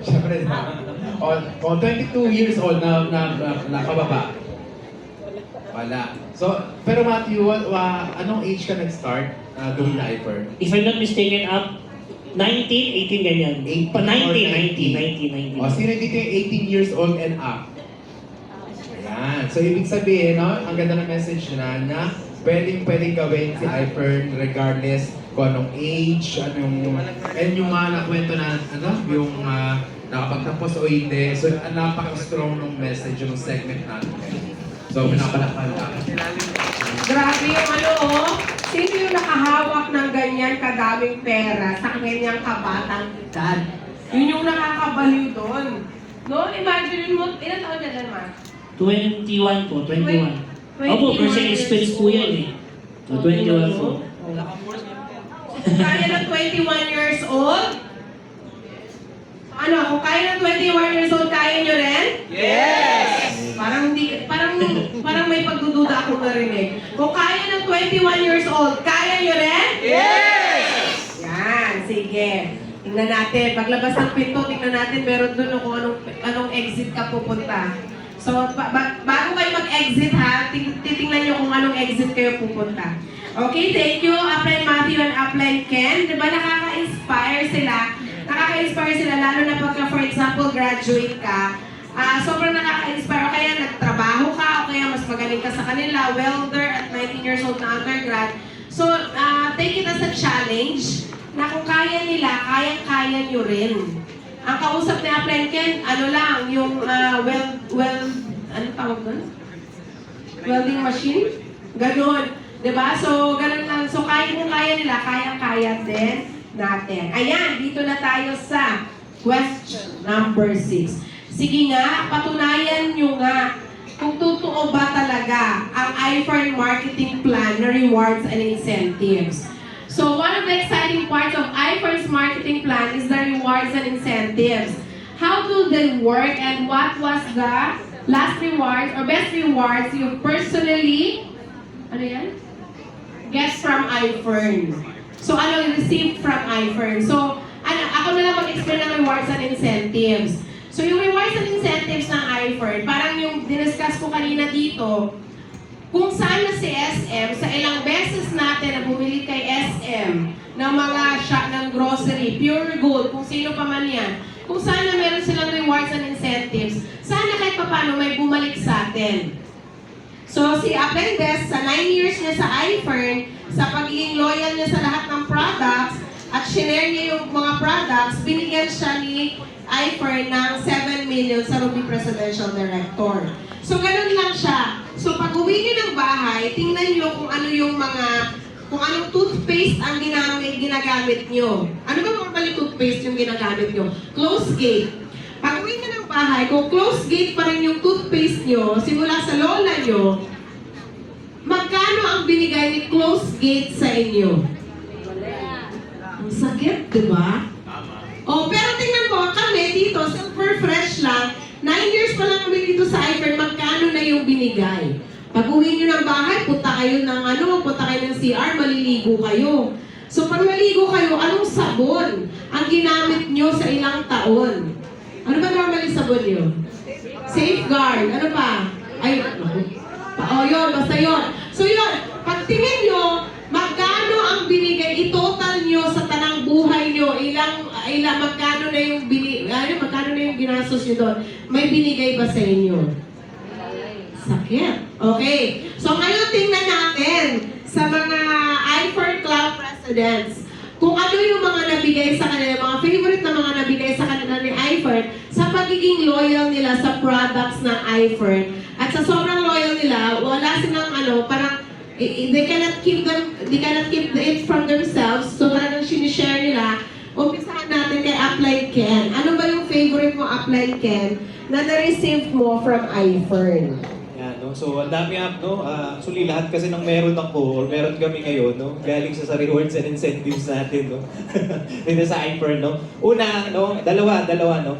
Siyempre na. O 22 years old na kababa? Wala. So, pero Matthew, anong age ka nag-start doing na iFern? If I'm not mistaken, 19, 18 ganyan. 18 Pa 19, or 19. O, sino dito yung 18 years old and up? Ayan. So, ibig sabihin, no, ang ganda ng message na pwedeng gawin si iFern regardless kung anong age, and yung mga nakwento na, yung nakapagtapos o hindi. So, napaka-strong ng message yung segment natin. So, pinapalakpan natin. Grabe yung sino yung nakahawak ng ganyan kadaming pera sa kanyang kabatang edad? Yun yung nakakabaliw doon. No? Imagine mo, ilan taon na yan, Mark? 21 po, 21. Opo, Mercedes-Benz po yan eh. 21 po. Kaya ng 21 years old? Kung kaya ng 21 years old, kaya nyo rin? Yes! Parang may pagdududa ako narinig. Kung kaya ng 21 years old, kaya nyo rin? Yes! Yan, sige. Tingnan natin. Paglabas ng pinto, tingnan natin meron doon kung anong exit ka pupunta. So, bago kayo mag-exit ha, titingnan nyo kung anong exit kayo pupunta. Okay, thank you, Upline Matthew and Upline Ken. Diba nakaka-inspire sila? Nakaka-inspire sila, lalo na pagka, for example, graduate ka. Sobrang nakaka-inspire. O kaya nagtrabaho ka, o kaya mas magaling ka sa kanila, welder at 19 years old na undergrad. So, take it as a challenge na kung kaya nila, kayang-kaya nyo rin. Ang kausap ni Upline Ken, yung ano tawag doon? Welding machine? Ganon. Diba? So, ganon lang. So, kung kaya nila, kayang-kaya din natin. Ayan, dito na tayo sa question number 6. Sige nga, patunayan nyo nga kung totoo ba talaga ang iFern marketing plan na rewards and incentives. So one of the exciting parts of iFern's marketing plan is the rewards and incentives. How do they work and what was the last rewards or best rewards you personally get from iFern? So you received from iFern? So ako na lang mag-explain ng rewards and incentives. So yung rewards and incentives ng iFern, parang yung diniscuss ko kanina dito, kung saan na si SM, sa ilang beses natin na bumili kay SM ng mga shop ng grocery, Pure Gold, kung sino pa man yan, kung saan na meron silang rewards and incentives, sana kahit paano may bumalik sa atin. So si Upline Des, sa 9 years niya sa iFern, sa pagiging loyal niya sa lahat ng products, at shinare niya yung mga products, binigyan siya ni IFER ng 7 million sa Ruby Presidential Director. So, ganun lang siya. So, pag uwi niyo ng bahay, tingnan niyo kung ano yung kung anong toothpaste ang ginagamit niyo. Ano ba normally toothpaste yung ginagamit niyo? Close gate. Pag uwi niyo ng bahay, kung close gate pa rin yung toothpaste niyo, simula sa lola niyo, magkano ang binigay ni close gate sa inyo? Ang sakit, di ba? Oh, pero tingnan mo, kami dito, super fresh lang, 9 years pa lang kami dito sa IFER, magkano na yung binigay? Pag uwi nyo ng bahay, punta kayo ng CR, maliligo kayo. So pag maligo kayo, anong sabon ang ginamit nyo sa ilang taon? Ano ba normally sabon nyo? Safeguard. Ano pa? Ay, oh, yun, basta yun. So yun, pag tingin nyo, magkano ang binigay, i-total nyo sa tanang buhay nyo, magkano na yung magkano na yung ginastos nyo doon, may binigay ba sa inyo? Sakit. Okay. So ngayon tingnan natin sa mga IFER Club Presidents, kung ano yung mga nabigay sa kanila, mga favorite na mga nabigay sa kanila ni IFER sa pagiging loyal nila sa products ng IFER. At sa sobrang loyal nila, wala silang parang they cannot keep it from themselves. So talagang sinishare nila. Umpisahan natin kay Upline Ken. Ano ba yung favorite mo, Upline Ken, na na-receive mo from IFER? Yan, no? So, ang dami no? Actually, lahat kasi ng meron ako, or meron kami ngayon, no? Galing sa rewards and incentives natin, no? Dito sa IFER, no? Una, no? Dalawa, no?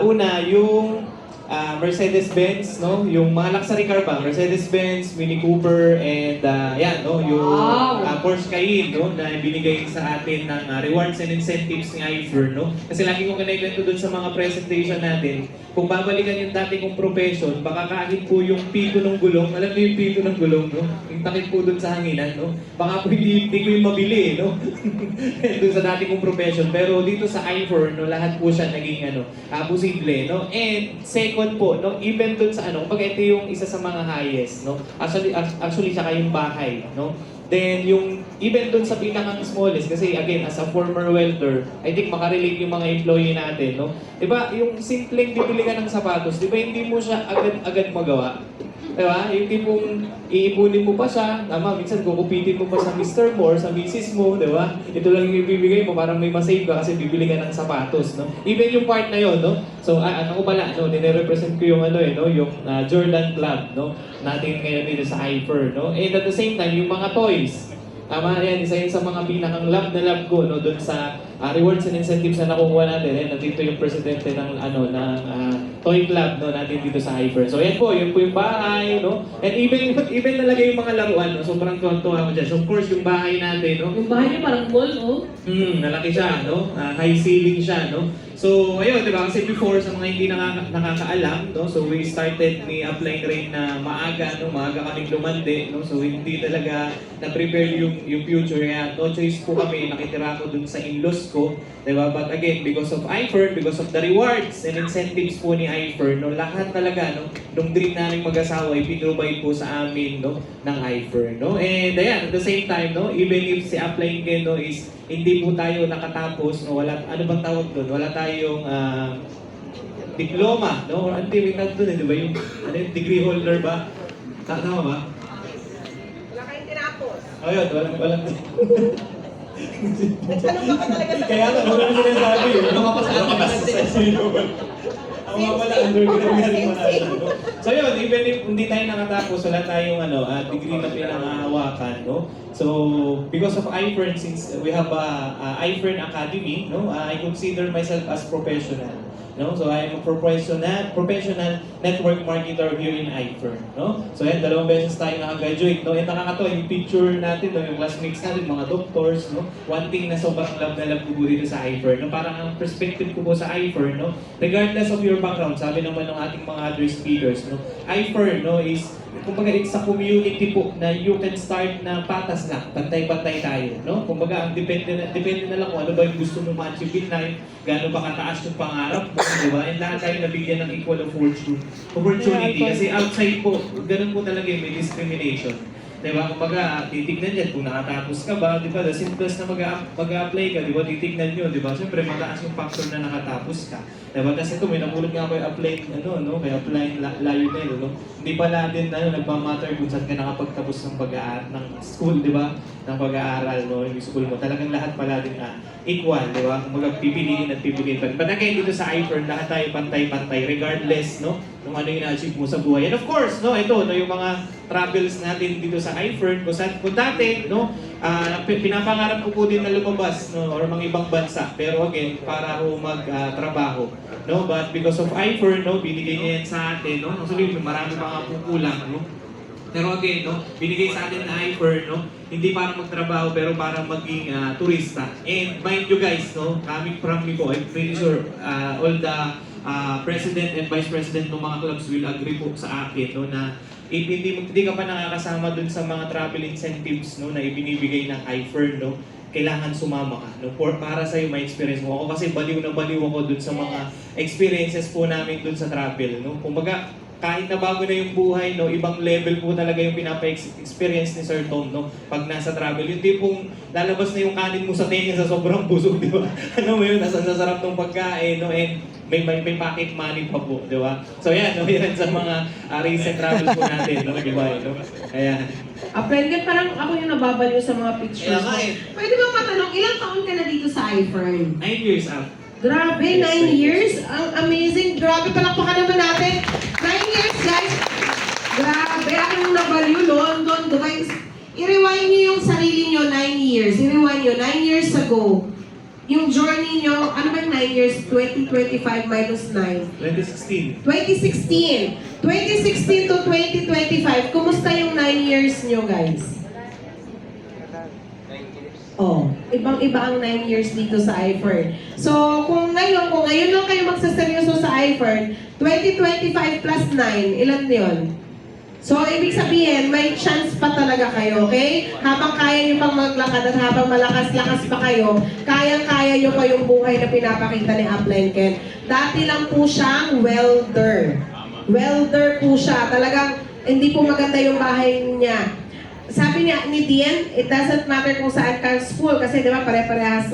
Una, yung Mercedes-Benz, no? Yung mga luxury car ba? Mercedes-Benz, Mini Cooper, and yan, no? Yung Porsche Cayenne, no? Na binigay sa atin ng rewards and incentives ng IFER, no? Kasi lagi kong kinikwento dun sa mga presentation natin, kung babalikan yung dati kong profession, baka kahit po yung pito ng gulong, alam mo yung pito ng gulong, no? Yung takip po dun sa hanginan, no? Baka po hindi ko yung mabili, no? Dun sa dati kong profession. Pero dito sa IFER, no? Lahat po siya naging, posible, no? And second po, no? Even dun sa, kumbaga ito yung isa sa mga highest, no? Actually, siya kayong bahay, no? Then, yung, even dun sa pinakang smallest, kasi again, as a former welder, I think makarelate yung mga employee natin, no? Diba, yung simpleng bibili ka ng sapatos, diba, hindi mo siya agad-agad magawa? Diba? Yung tipong iipunin mo pa siya, tama, minsan kukupitin mo pa sa Mr. Mo or sa Mrs. mo, diba? Ito lang yung ibibigay mo, parang may masave ka kasi bibili ka ng sapatos, no? Even yung part na yon, no? So, ano ko pala, no? Nire-represent ko yung yung Jordan Club, no? Natin ngayon dito sa IFER, no? And at the same time, yung mga toys. Tama, yan, isa yun sa mga pinakang love na love ko, no? Doon sa rewards and incentives na nakukuha natin. Eh, nandito yung presidente ng, toy club, no? Natin dito sa IFER. So, yan po yung bahay, no? And even talaga yung mga laruan, no? Sobrang tuwa ko dyan. So, of course, yung bahay natin, no? Yung bahay niyo parang mall, oh. Nalaki siya, no? High ceiling siya, no? So, ayun, di ba? Kasi before, sa mga hindi nakakaalam, no? So, we started ni Upline Rain na maaga, no? Maaga kaming lumandi, no? So, hindi talaga na-prepare yung future. Kaya, no choice po kami. Nakitira ko dun sa in-laws ko, di ba? But again, because of IFER, because of the rewards and incentives po ni IFER, no? Lahat talaga, no? Nung dream namin mag-asawa, ipinrovide po sa amin, no? Ng IFER, no? And ayan, at the same time, no? Even if si Upline Ken, no? Is hindi po tayo nakatapos, no? Wala, ano bang tawag doon? Wala tayong diploma, no? Or hindi, may tawag doon, di ba? Yung degree holder ba? Tama ba? Wala kayong tinapos. Ayun, walang Nagtanong ka pa talaga sa kaya nga, wala na sinasabi. Ano ka pa sa atin? Ang mga pala, undergrad nga rin manalo. So yun, even if hindi tayo nakatapos, wala tayong degree na pinangahawakan, no? So, because of IFER, since we have a IFER Academy, no? I consider myself as professional. No? So I am a professional network marketer here in IFER, no? So yan, 2 beses tayo nakagraduate, no? And nakakatawa yung picture natin, no? Yung classmates natin, mga doctors, no? One thing na sobrang love na love ko dito sa IFER, no? Parang ang perspective ko po sa IFER, no? Regardless of your background, sabi naman ng ating mga other speakers, no? IFER, no, is kumbaga it's a community po na you can start na patas lang, pantay-pantay tayo, no? Kumbaga ang depende na lang kung ano ba yung gusto mo ma-achieve in life, gaano ba kataas yung pangarap mo, di ba? And lahat tayo nabigyan ng equal opportunity. Kasi outside po, ganun po talaga may discrimination. Diba? Kumbaga, titignan yan kung nakatapos ka ba, diba? The simplest na mag-a-apply ka, diba? Titignan nyo, diba? Siyempre, mataas yung factor na nakatapos ka. Diba? Kasi ito, may nabulog nga ako yung apply, kaya applying Lionel, no? Hindi pala din, nagmamatter kung saan ka nakapagtapos ng ng school, diba? Ng pag-aaral, no? Yung school mo. Talagang lahat pala din equal, diba? Kumbaga, pipiliin at pipiliin pa. But again, dito sa iFern, lahat tayo pantay-pantay, regardless, no? Kung ano yung na-achieve mo sa buhay. And of course, no, ito, no, yung mga travels natin dito sa iFern, kung dati, no, pinapangarap ko po din na lumabas, no, or mga ibang bansa. Pero again, para ho magtrabaho, no, but because of iFern, no, binigay niya yan sa atin, no, actually, marami pa nga po kulang, no. Pero again, no, binigay sa atin na iFern, no, hindi para magtrabaho, pero para maging turista. And mind you guys, no, coming from me po, I'm pretty sure all the president and vice president ng mga clubs will agree po sa akin, no, na if hindi ka pa nakakasama dun sa mga travel incentives, no, na ibinibigay ng iFern, no, kailangan sumama ka, no, para sa iyo may experience mo. Ako kasi baliw na baliw ako dun sa mga experiences po namin dun sa travel, no. Kumbaga, kahit na bago na yung buhay, no, ibang level po talaga yung pinapa-experience ni Sir Tom, no, pag nasa travel. Yung tipong lalabas na yung kanin mo sa tenga sa sobrang busog, di ba? Ano mo yun, nasa sarap ng pagkain, no, and may pocket money pa po, di ba? So yan, no, yan sa mga recent travel po natin, no, di ba? No? Ayan. Friend, parang ako yung nababaliw sa mga pictures Kaya mo. nga eh. Pwede bang matanong, ilang taon ka na dito sa iFern? 9 years out. Grabe, 9 years? Ang amazing. Grabe, palakpakan naman natin. 9 years, guys. Grabe, akong nabaliw, London, Dubai. I-rewind nyo yung sarili nyo, 9 years. I-rewind nyo, 9 years ago. Yung journey nyo, ano ba yung 9 years? 2025 minus 9. 2016. 2016. 2016 to 2025. Kumusta yung 9 years nyo, guys? Oh, ibang-iba ang 9 years dito sa iFern. So, kung ngayon lang kayo magsaseryoso sa iFern, 2025 plus 9, ilan yun? So, ibig sabihin, may chance pa talaga kayo, okay? Habang kaya nyo pang maglakad at habang malakas-lakas pa kayo, kayang-kaya nyo pa yung buhay na pinapakita ni Upline Ken. Dati lang po siyang welder. Welder po siya. Talagang hindi po maganda yung bahay niya. Sabi niya ni Dian, it doesn't matter kung saan ka school kasi di ba pare-parehas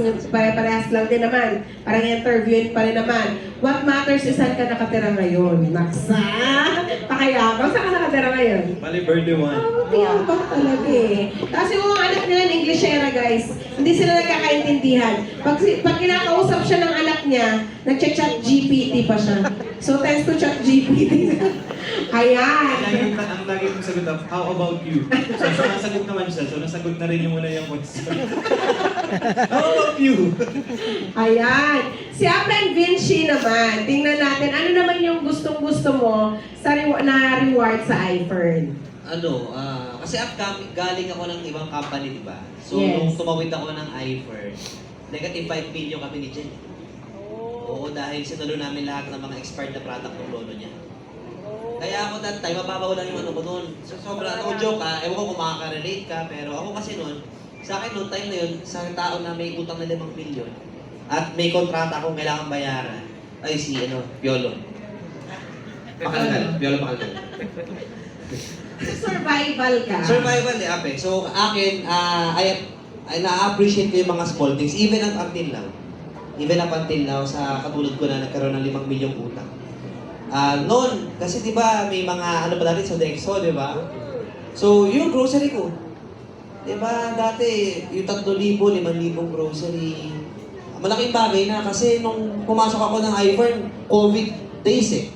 lang din naman. Parang interviewin pa rin naman. What matters is saan ka nakatira ngayon. Naksa! Pakayabang, saan ka nakatira ngayon? Bali, birthday one. Tiyabang talaga eh. Tapos yung mga anak nila, Englishera guys, hindi sila nagkakaintindihan. Pag kinakausap siya ng anak niya, nag-chat GPT pa siya. So thanks to chat GPT. Ayan. Ang lagi kong sagot of, how about you? So nasagot naman siya. So nasagot na rin yung muna yung question. How about you? Ayan. Si Upline Vinci naman, tingnan natin, ano naman yung gustong-gusto mo sa na reward sa iFern? Kasi galing ako ng ibang company, di ba? So, Yes. nung tumawid ako ng iFern, negative 5 million kami ni Jen. Oo, dahil sinulo namin lahat ng mga expired na product ng lolo niya. Kaya ako that time, mababaw lang yung ano ko noon. So, sobrang no joke ewan ko kung makaka-relate ka, pero ako kasi noon, sa akin noong time na yun, sa tao na may utang na 5 milyon, at may kontrata akong kailangan bayaran, ay Piolo. Piolo Pakalgal. Survival ka. Survival Ape. So, akin, I na-appreciate ko yung mga small things, even up until now. Even up until now, sa katulad ko na nagkaroon ng 5 milyong utang. Noon, kasi di ba may mga ano pa dati sa Dexo, di ba? So, yung grocery ko. Di ba dati, yung 3,000, 5,000 grocery. Malaking bagay na kasi nung pumasok ako ng iFern, COVID days eh.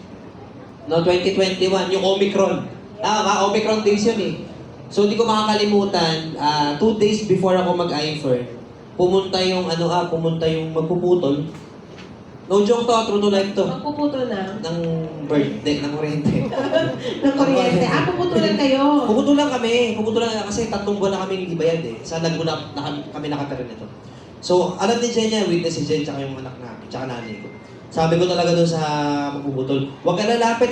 No, 2021, yung Omicron. Omicron days yun eh. So, di ko makakalimutan, 2 days before ako mag-iFern, pumunta yung magpuputol. No joke to, true to life to. Magpuputol na. Ng birthday, ng kuryente. Ng kuryente. Puputulan kayo. Puputulan kami. Puputulan kasi 3 buwan na kami hindi bayad eh. Sa Laguna kami nakatira nito. So, alam ni Jen niya, witness si Jen, tsaka yung anak namin, tsaka nanay ko. Sabi ko talaga doon sa magpuputol, huwag ka lalapit.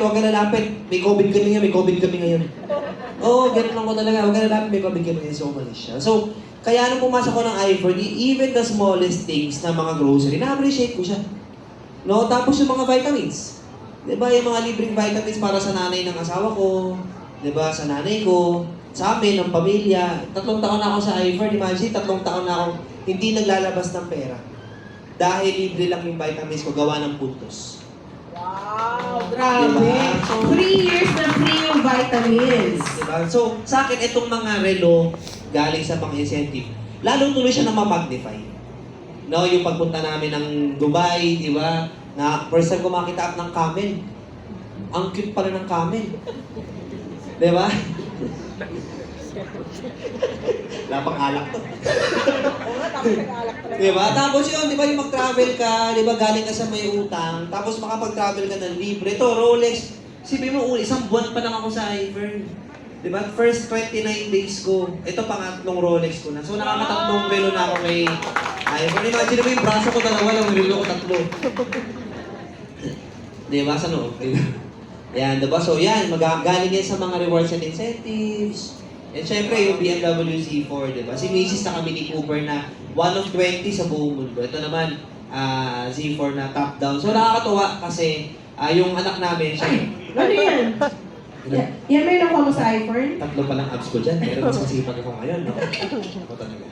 May COVID kami ngayon. Oo, ganun lang ko talaga. Huwag ka lalapit, may COVID kami ngayon. So, umalis siya. So, kaya nung pumasok ko ng iFern, even the smallest things na mga grocery, na-appreciate ko siya. No, tapos yung mga vitamins. 'Di ba, yung mga libreng vitamins para sa nanay ng asawa ko, 'di ba, sa nanay ko. sa amin, ng pamilya, 3 taon na ako sa iFern. Imagine, 3 taon na akong hindi naglalabas ng pera. Dahil libre lang yung vitamins ko, gawa ng puntos. Wow, grabe. Diba? 3 years na free yung vitamins. Diba? So, sa akin, itong mga relo galing sa mga incentive, lalong tuloy siya na ma-magnify. No, yung pagpunta namin ng Dubai, di ba? Na first time ko makita ng camel. Ang cute pala ng camel. Di ba? Lapang alak to. Di ba? Tapos yun, di ba yung mag-travel ka, di ba galing ka sa may utang, tapos makapag-travel ka ng libre. Ito, Rolex. Sipin mo, isang buwan pa lang ako sa iFern. Di ba? First 29 days ko, ito pangatlong Rolex ko na. So nakakatatlong relo na ako kay iFern. Imagine mo yung braso ko 2, yung relo ko 3. Di ba? Sa loob? Yan, di ba? So yan, galing yan sa mga rewards and incentives. And syempre, yung BMW Z4, di ba? Si Mrs. na kami ni Cooper na 1 of 20 sa buong mundo. Ito naman, Z4 na top down. So nakakatuwa kasi yung anak namin, siya, Ano yan? Yan may nakuha mo sa iPhone? 3 pa lang abs ko dyan, pero mas masipag ako ngayon, no? Ako talaga.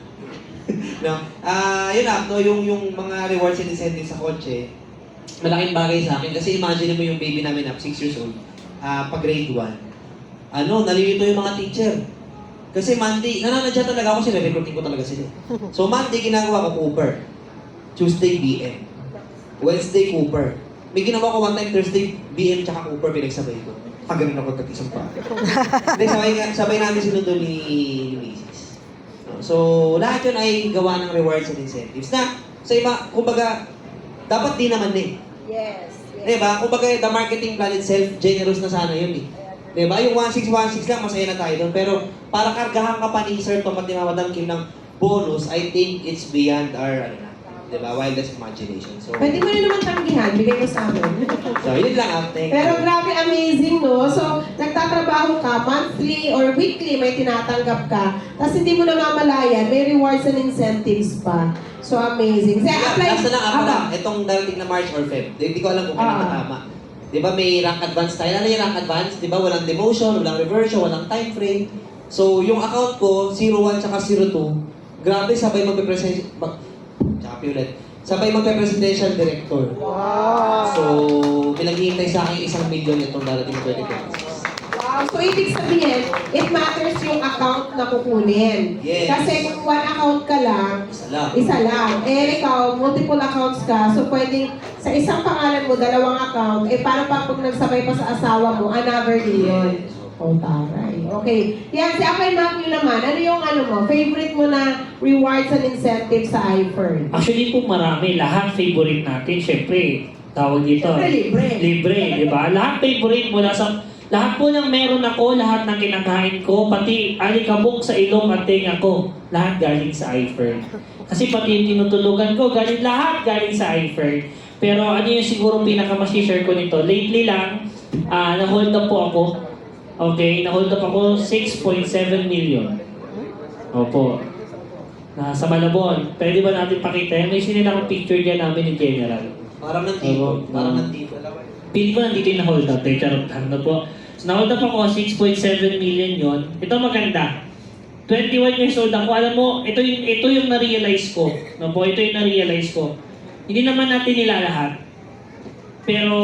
No, yun na, no, yung mga rewards and incentives sa kotse, malaking bagay sa akin. Kasi imagine mo yung baby namin na 6 years old, pag grade 1, nalilito yung mga teacher. Kasi Monday, nananadya talaga ako, recruiting ko talaga sila. So Monday, ginagawa ko Cooper. Tuesday, BM. Wednesday, Cooper. May ginawa ko one time, Thursday, BM tsaka Cooper, pinagsabay ko. Kaganon ako tag-isang pa. Hindi, sabay namin sinundo ni Mrs. So, lahat yun ay gawa ng rewards and incentives. Na, sa iba, kumbaga, dapat di naman eh. Yes. Diba? Kumbaga, the marketing plan itself, generous na sana yun eh. Diba? Yung 1616 lang, masaya na tayo doon. Pero, para kargahan ka pa ni Sir Tom at ni Mama Madam Kim ng bonus, I think it's beyond our, diba, wildest imagination. So, Pwede mo rin naman tanggihan, bigay mo sa amin. so yun lang, thank you. Pero grabe, amazing, no? So, nagtatrabaho ka, monthly or weekly may tinatanggap ka, tapos hindi mo namamalayan, may rewards and incentives pa. So, amazing. Kasi apply... Last na lang, itong darating na March or Feb. Hindi ko alam kung kailan tama. Di ba may rank advance tayo? Ano yung rank advance? Di ba walang demotion, walang reversion, walang time frame. So, yung account ko, 01 tsaka 02, grabe, sabay sabay magpe-presidential director. Wow! So, pinaghihintay sa akin 1 million itong darating na 2026. Wow! So, ibig sabihin, it matters yung account na kukunin. Yes. Kasi kung one account ka lang, Isa lang. Eh, ikaw, multiple accounts ka, so pwedeng sa isang pangalan mo, 2 account, paano pa pag nagsabay pa sa asawa mo, another million. Oh, taray. Okay. Yan, si Akay Matthew naman, ano yung favorite mo na rewards and incentives sa iFern? Actually po marami. Lahat favorite natin. Siyempre, tawag dito. Siyempre, libre. Libre, di ba? Lahat favorite mula sa... Lahat po ng meron ako, lahat ng kinakain ko, pati alikabok sa ilong at tenga ko, lahat galing sa iFern. Kasi pati yung tinutulugan ko, lahat galing sa iFern. Pero ano yung siguro pinaka-masishare ko nito? Lately lang, na-hold up po ako. Okay, na-hold up ako 6.7 million. Opo. Sa Malabon. Pwede ba natin pakita? May sinila akong picture dyan namin ni General. Parang nandito. Parang nandito. Pili ko nandito yung na-hold up. Charot lang na po. So, na-hold up ako, 6.7 million yon. Ito maganda. 21 years old ako. Alam mo, ito yung na-realize ko. No po, ito yung na-realize ko. Hindi naman natin nilalahat. Pero,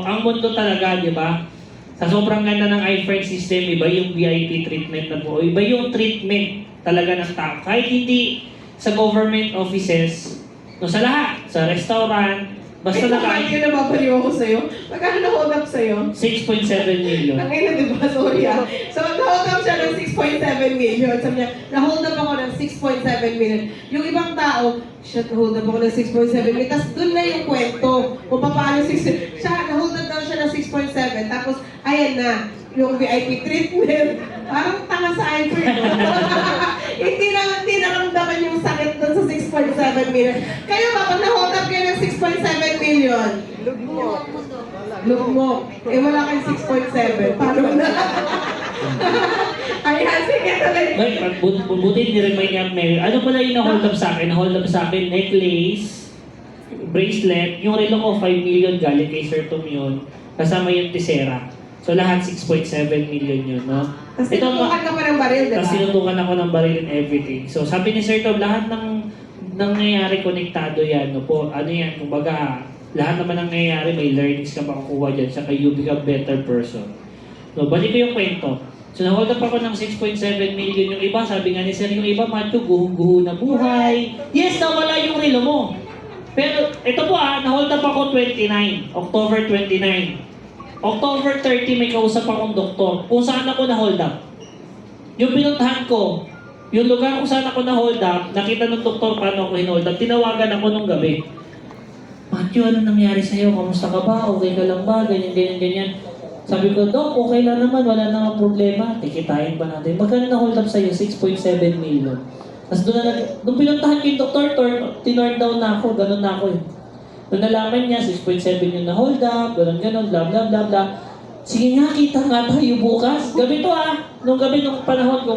ang mundo talaga, di ba? Sa sobrang ganda ng iFern system, iba yung VIP treatment na po. Iba yung treatment talaga ng tao. Kahit hindi sa government offices, no, sa lahat, sa restaurant, basta na Kahit yun nababaliw ako sa'yo. Magkano na-hold up sa'yo? 6.7 million. Ang ina, diba? Sorry So, na-hold up siya ng 6.7 million. Sabi niya, na-hold up ako ng 6.7 million. Yung ibang tao, shit, na-hold up ako ng 6.7 million. Tapos doon na yung kwento. Kung paano 6.7. Siya, na-hold up daw siya ng 6.7. Tapos, ayan na, yung VIP treatment. Parang tanga sa iPhone. Hindi naramdaman yung sakit doon sa 6.7 million. Kayo ba, pag na-hold up kayo ng 6.7 million? Look mo. Wala kayong 6.7. Paano na? Ayan, sige tuloy. Buti ni-remind niya, Mary. Ano pala yung na-hold up sa akin? Na-hold up sa akin, necklace, bracelet, yung relo ko, 5 million galing kay Sir Tom yun. Kasama yung tisera. So lahat 6.7 million yun, no? Tapos tinutukan ka pa ng baril, di ba? Tapos tinutukan ako ng baril and everything. So sabi ni Sir Tom, lahat ng nangyayari konektado yan, no po. Ano yan, kumbaga, lahat naman ng nangyayari, may learnings ka makukuha dyan, saka you become better person. No, balik ko yung kwento. So na-hold up ako ng 6.7 million yung iba. Sabi nga ni Sir, yung iba, macho, guhong-guho na buhay. Yes, nawala yung relo mo. Pero ito po na-hold up ako 29, October 29. October 30, may kausap akong doktor. Kung saan ako na-hold up. Yung pinuntahan ko, yung lugar kung saan ako na-hold up, nakita ng doktor paano ako hin-hold up, tinawagan ako nung gabi. Matthew, ano nangyari sa'yo? Kamusta ka ba? Okay ka lang ba? Ganyan. Sabi ko, Dok, okay lang naman, wala namang problema. Tikitain pa natin. Magkano na-hold up sa'yo? 6.7 million. Tapos doon pinuntahan ko yung doktor, tinurn down na ako, ganun na ako eh. Nung nalaman niya, 6.7 yung na-hold up, ganun, blah, blah, blah, blah. Sige nga, kita nga tayo bukas. Gabi to nung gabi, nung panahon ko,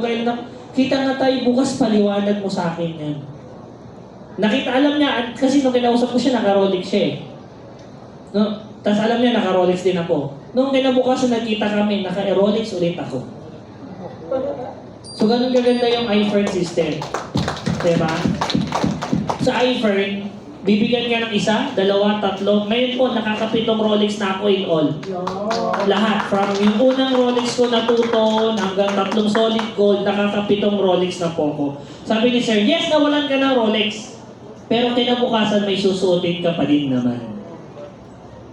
kita nga tayo bukas, paliwanag mo sa akin yan. Nakita, alam niya, kasi nung kinausap ko siya, naka-Rolex siya eh. No? Tapos alam niya, naka-Rolex din ako. Nung kinabukasan nagkita kami, naka-Rolex ulit ako. So, ganun kaganda yung iFern system. Diba? Sa iFern, bibigyan ka ng isa, dalawa, tatlo. Ngayon po, nakakapitong Rolex na ako in all. Lahat. From yung unang Rolex ko na 2 ton hanggang 3 solid gold, nakakapitong Rolex na po ko. Sabi ni Sir, yes, nawalan ka ng Rolex. Pero kinabukasan may susuotin ka pa din naman.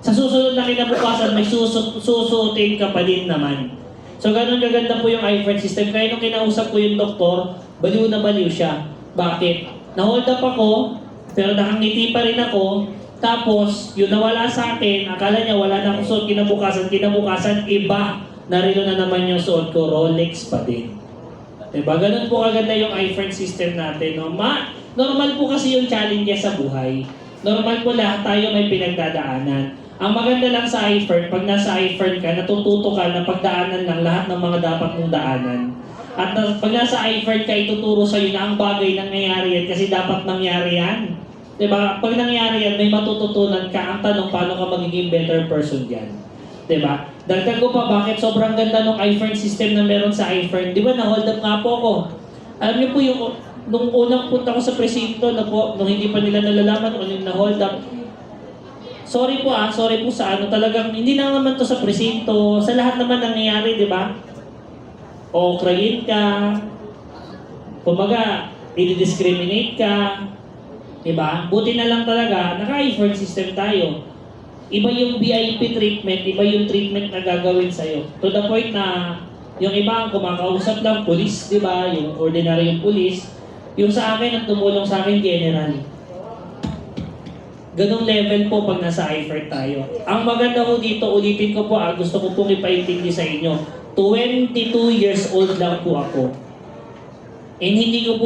Sa susunod na kinabukasan, may susuotin ka pa din naman. So, ganun kaganda po yung iFern system. Kaya nung kinausap ko yung doktor, baliw na baliw siya. Bakit? Na-hold up ako, pero nakangiti pa rin ako. Tapos, yun nawala sa akin, akala niya wala na akong suot kinabukasan, iba. Narilo na naman yung suot ko, Rolex pa din. Diba? Ganun po kaganda yung iFern system natin. No? Normal po kasi yung challenges sa buhay. Normal po lahat tayo may pinagdadaanan. Ang maganda lang sa iFern, pag nasa iFern ka, natututo ka na pagdaanan lang lahat ng mga dapat mong daanan. At pag nasa iFern ka, ituturo sa'yo na ang bagay nangyayari yan kasi dapat nangyari yan. Diba? Pag nangyari yan, may matututunan ka. Ang tanong, paano ka magiging better person yan? Diba? Dagdag ko pa, bakit sobrang ganda ng iFern system na meron sa iFern? Diba, na-hold up nga po ako. Alam niyo po yung, nung unang punta ko sa presinto, nung hindi pa nila nalalaman kung ano yung na-hold up, sorry po sa talagang, hindi na naman to sa presinto, sa lahat naman nangyayari, di ba? O krayin ka, kumbaga, i-discriminate ka, di ba? Buti na lang talaga, naka-iFern system tayo. Iba yung VIP treatment, iba yung treatment na gagawin sa'yo. To the point na, yung iba ang kumakausap lang, police, di ba? Yung ordinary yung police. Yung sa akin, ang tumulong sa akin, general. Ganong level po pag nasa iFern tayo. Ang maganda ko dito, ulitin ko po, gusto ko pong ipaintindi sa inyo. 22 years old lang po ako. And hindi ko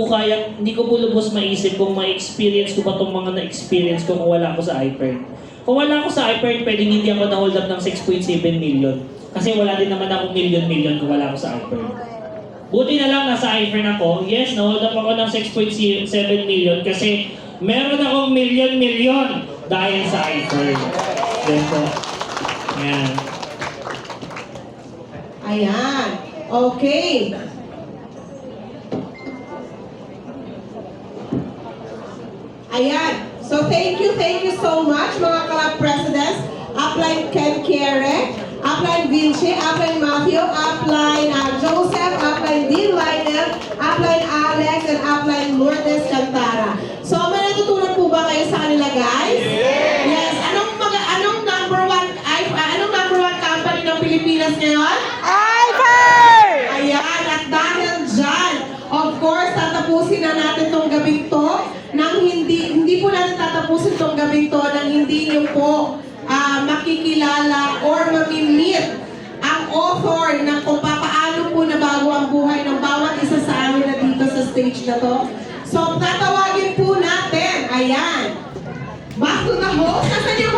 po lubos maisip kung ma-experience ko pa itong mga na-experience ko kung wala ako sa iFern. Kung wala ako sa iFern, pwedeng hindi ako na-hold up ng 6.7 million. Kasi wala din naman ako million kung wala ako sa iFern. Buti na lang nasa iFern ako. Yes, na-hold up ako ng 6.7 million kasi meron akong million dahil sa iFern. Dito. Ayan. Ayan. Okay. Ayan. So thank you so much mga club presidents. Upline Ken Kere, Upline Vinci, Upline Matthew, Upline Joseph, Upline Dean Lionel, Upline Alex, and Upline Lourdes Cantara. So may natutunan po ba kayo sa kanila, guys? Yes. Anong number one company ng Pilipinas ngayon? iFern! Ayan. At dahil dyan, of course, tatapusin na natin tong gabing to nang hindi po natin tatapusin tong gabing to nang hindi niyo po makikilala or mamimit ang author ng kung paano po nabago ang buhay ng bawat isa sa amin na dito sa stage na to. So, tatawagin po natin, ayan, back to the host. Nasaan yung